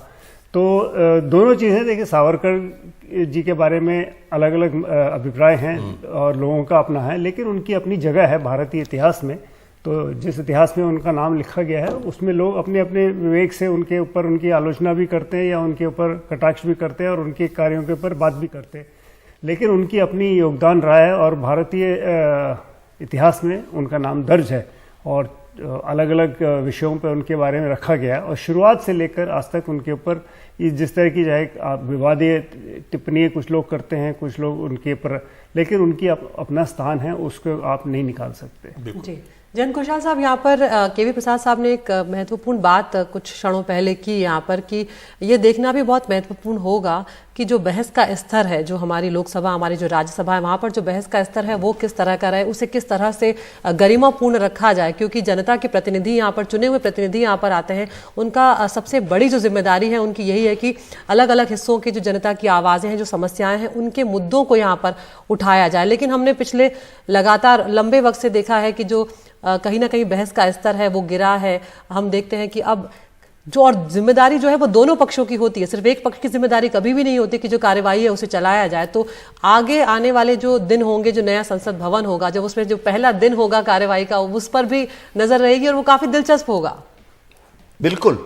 तो दोनों चीज़ें, देखिए, सावरकर जी के बारे में अलग अलग अभिप्राय हैं और लोगों का अपना है, लेकिन उनकी अपनी जगह है भारतीय इतिहास में। तो जिस इतिहास में उनका नाम लिखा गया है, उसमें लोग अपने अपने विवेक से उनके ऊपर उनकी आलोचना भी करते हैं या उनके ऊपर कटाक्ष भी करते हैं और उनके कार्यों के ऊपर बात भी करते हैं, लेकिन उनकी अपनी योगदान रहा है और भारतीय इतिहास में उनका नाम दर्ज है और अलग अलग विषयों पर उनके बारे में रखा गया है। और शुरुआत से लेकर आज तक उनके ऊपर जिस तरह की चाहे विवादीय टिप्पणी कुछ लोग करते हैं, कुछ लोग उनके ऊपर, लेकिन उनकी अपना स्थान है, उसको आप नहीं निकाल सकते। जी, जयंत घोषाल साहब, यहाँ पर केवी प्रसाद साहब ने एक महत्वपूर्ण बात कुछ क्षणों पहले की यहाँ पर, कि ये देखना भी बहुत महत्वपूर्ण होगा कि जो बहस का स्तर है, जो हमारी लोकसभा, हमारी जो राज्यसभा है, वहाँ पर जो बहस का स्तर है वो किस तरह का रहे, उसे किस तरह से गरिमापूर्ण रखा जाए। क्योंकि जनता के प्रतिनिधि यहाँ पर, चुने हुए प्रतिनिधि यहाँ पर आते हैं, उनका सबसे बड़ी जो जिम्मेदारी है उनकी यही है कि अलग अलग हिस्सों की जो जनता की आवाज़ें हैं, जो समस्याएं हैं, उनके मुद्दों को यहाँ पर उठाया जाए। लेकिन हमने पिछले लगातार लंबे वक्त से देखा है कि जो कहीं ना कहीं बहस का स्तर है वो गिरा है। हम देखते हैं कि अब जो, और जिम्मेदारी जो है वो दोनों पक्षों की होती है, सिर्फ एक पक्ष की जिम्मेदारी कभी भी नहीं होती कि जो कार्यवाही है उसे चलाया जाए। तो आगे आने वाले जो दिन होंगे, जो नया संसद भवन होगा, जब उसमें जो पहला दिन होगा कार्यवाही का, उस पर भी नजर रहेगी और वो काफी दिलचस्प होगा। बिल्कुल,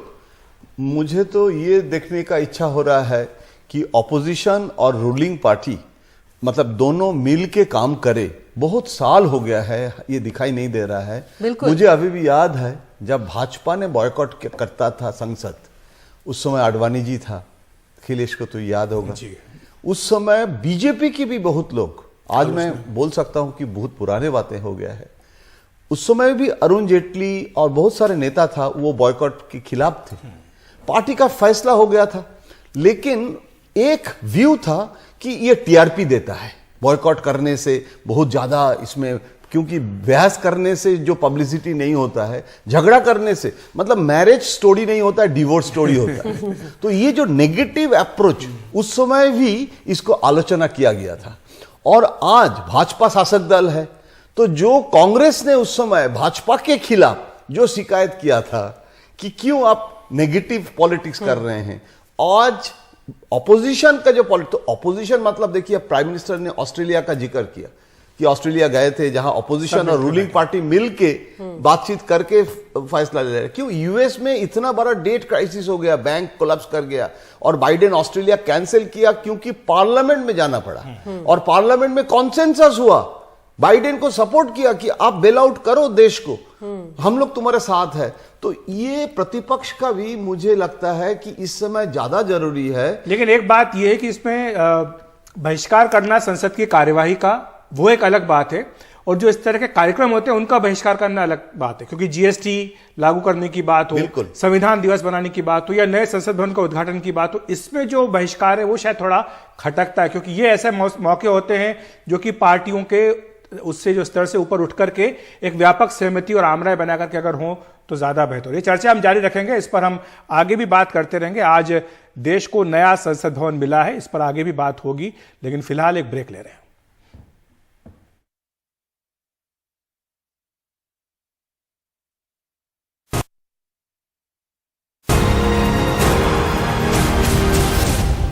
मुझे तो ये देखने का इच्छा हो रहा है कि ऑपोजिशन और रूलिंग पार्टी, मतलब दोनों मिल के काम करे। बहुत साल हो गया है, ये दिखाई नहीं दे रहा है। मुझे अभी भी याद है जब भाजपा ने बॉयकॉट करता था संसद, उस समय आडवाणी जी था, अखिलेश को तो याद होगा। उस समय बीजेपी की भी बहुत लोग, आज मैं बोल सकता हूं कि बहुत पुराने बातें हो गया है, उस समय भी अरुण जेटली और बहुत सारे नेता था, वो बॉयकॉट के खिलाफ थे। पार्टी का फैसला हो गया था, लेकिन एक व्यू था कि ये टीआरपी देता है, बॉयकॉट करने से बहुत ज्यादा इसमें, क्योंकि बहस करने से जो पब्लिसिटी नहीं होता है, झगड़ा करने से, मतलब मैरिज स्टोरी नहीं होता है, डिवोर्स स्टोरी होता है। तो ये जो नेगेटिव अप्रोच, उस समय भी इसको आलोचना किया गया था। और आज भाजपा शासक दल है, तो जो कांग्रेस ने उस समय भाजपा के खिलाफ जो शिकायत किया था कि क्यों आप नेगेटिव पॉलिटिक्स कर रहे हैं, आज ऑपोजिशन का जो तो ऑपोजिशन, मतलब देखिए, प्राइम मिनिस्टर ने ऑस्ट्रेलिया का जिक्र किया कि ऑस्ट्रेलिया गए थे, जहां ऑपोजिशन और रूलिंग पार्टी मिलके बातचीत करके फैसला ले रहे। क्यों यूएस में इतना बड़ा डेट क्राइसिस हो गया, बैंक कोलैप्स कर गया और बाइडेन ऑस्ट्रेलिया कैंसिल किया क्योंकि पार्लियामेंट में जाना पड़ा, और पार्लियामेंट में कॉन्सेंसस हुआ, बाइडेन को सपोर्ट किया कि आप बेल आउट करो देश को, हम लोग तुम्हारे साथ है। तो ये प्रतिपक्ष का भी मुझे लगता है कि इस समय ज्यादा जरूरी है। लेकिन एक बात यह है कि इसमें बहिष्कार करना संसद की कार्यवाही का, वो एक अलग बात है, और जो इस तरह के कार्यक्रम होते हैं उनका बहिष्कार करना अलग बात है, क्योंकि जीएसटी लागू करने की बात हो, संविधान दिवस बनाने की बात हो या नए संसद भवन का उद्घाटन की बात हो, इसमें जो बहिष्कार है वो शायद थोड़ा खटकता है, क्योंकि ये ऐसे मौके होते हैं जो कि पार्टियों के उससे जो स्तर से ऊपर उठ करके एक व्यापक सहमति और आमराय बना करके अगर हो तो ज्यादा बेहतर। ये चर्चा हम जारी रखेंगे, इस पर हम आगे भी बात करते रहेंगे। आज देश को नया संसद भवन मिला है, इस पर आगे भी बात होगी, लेकिन फिलहाल एक ब्रेक ले रहे हैं।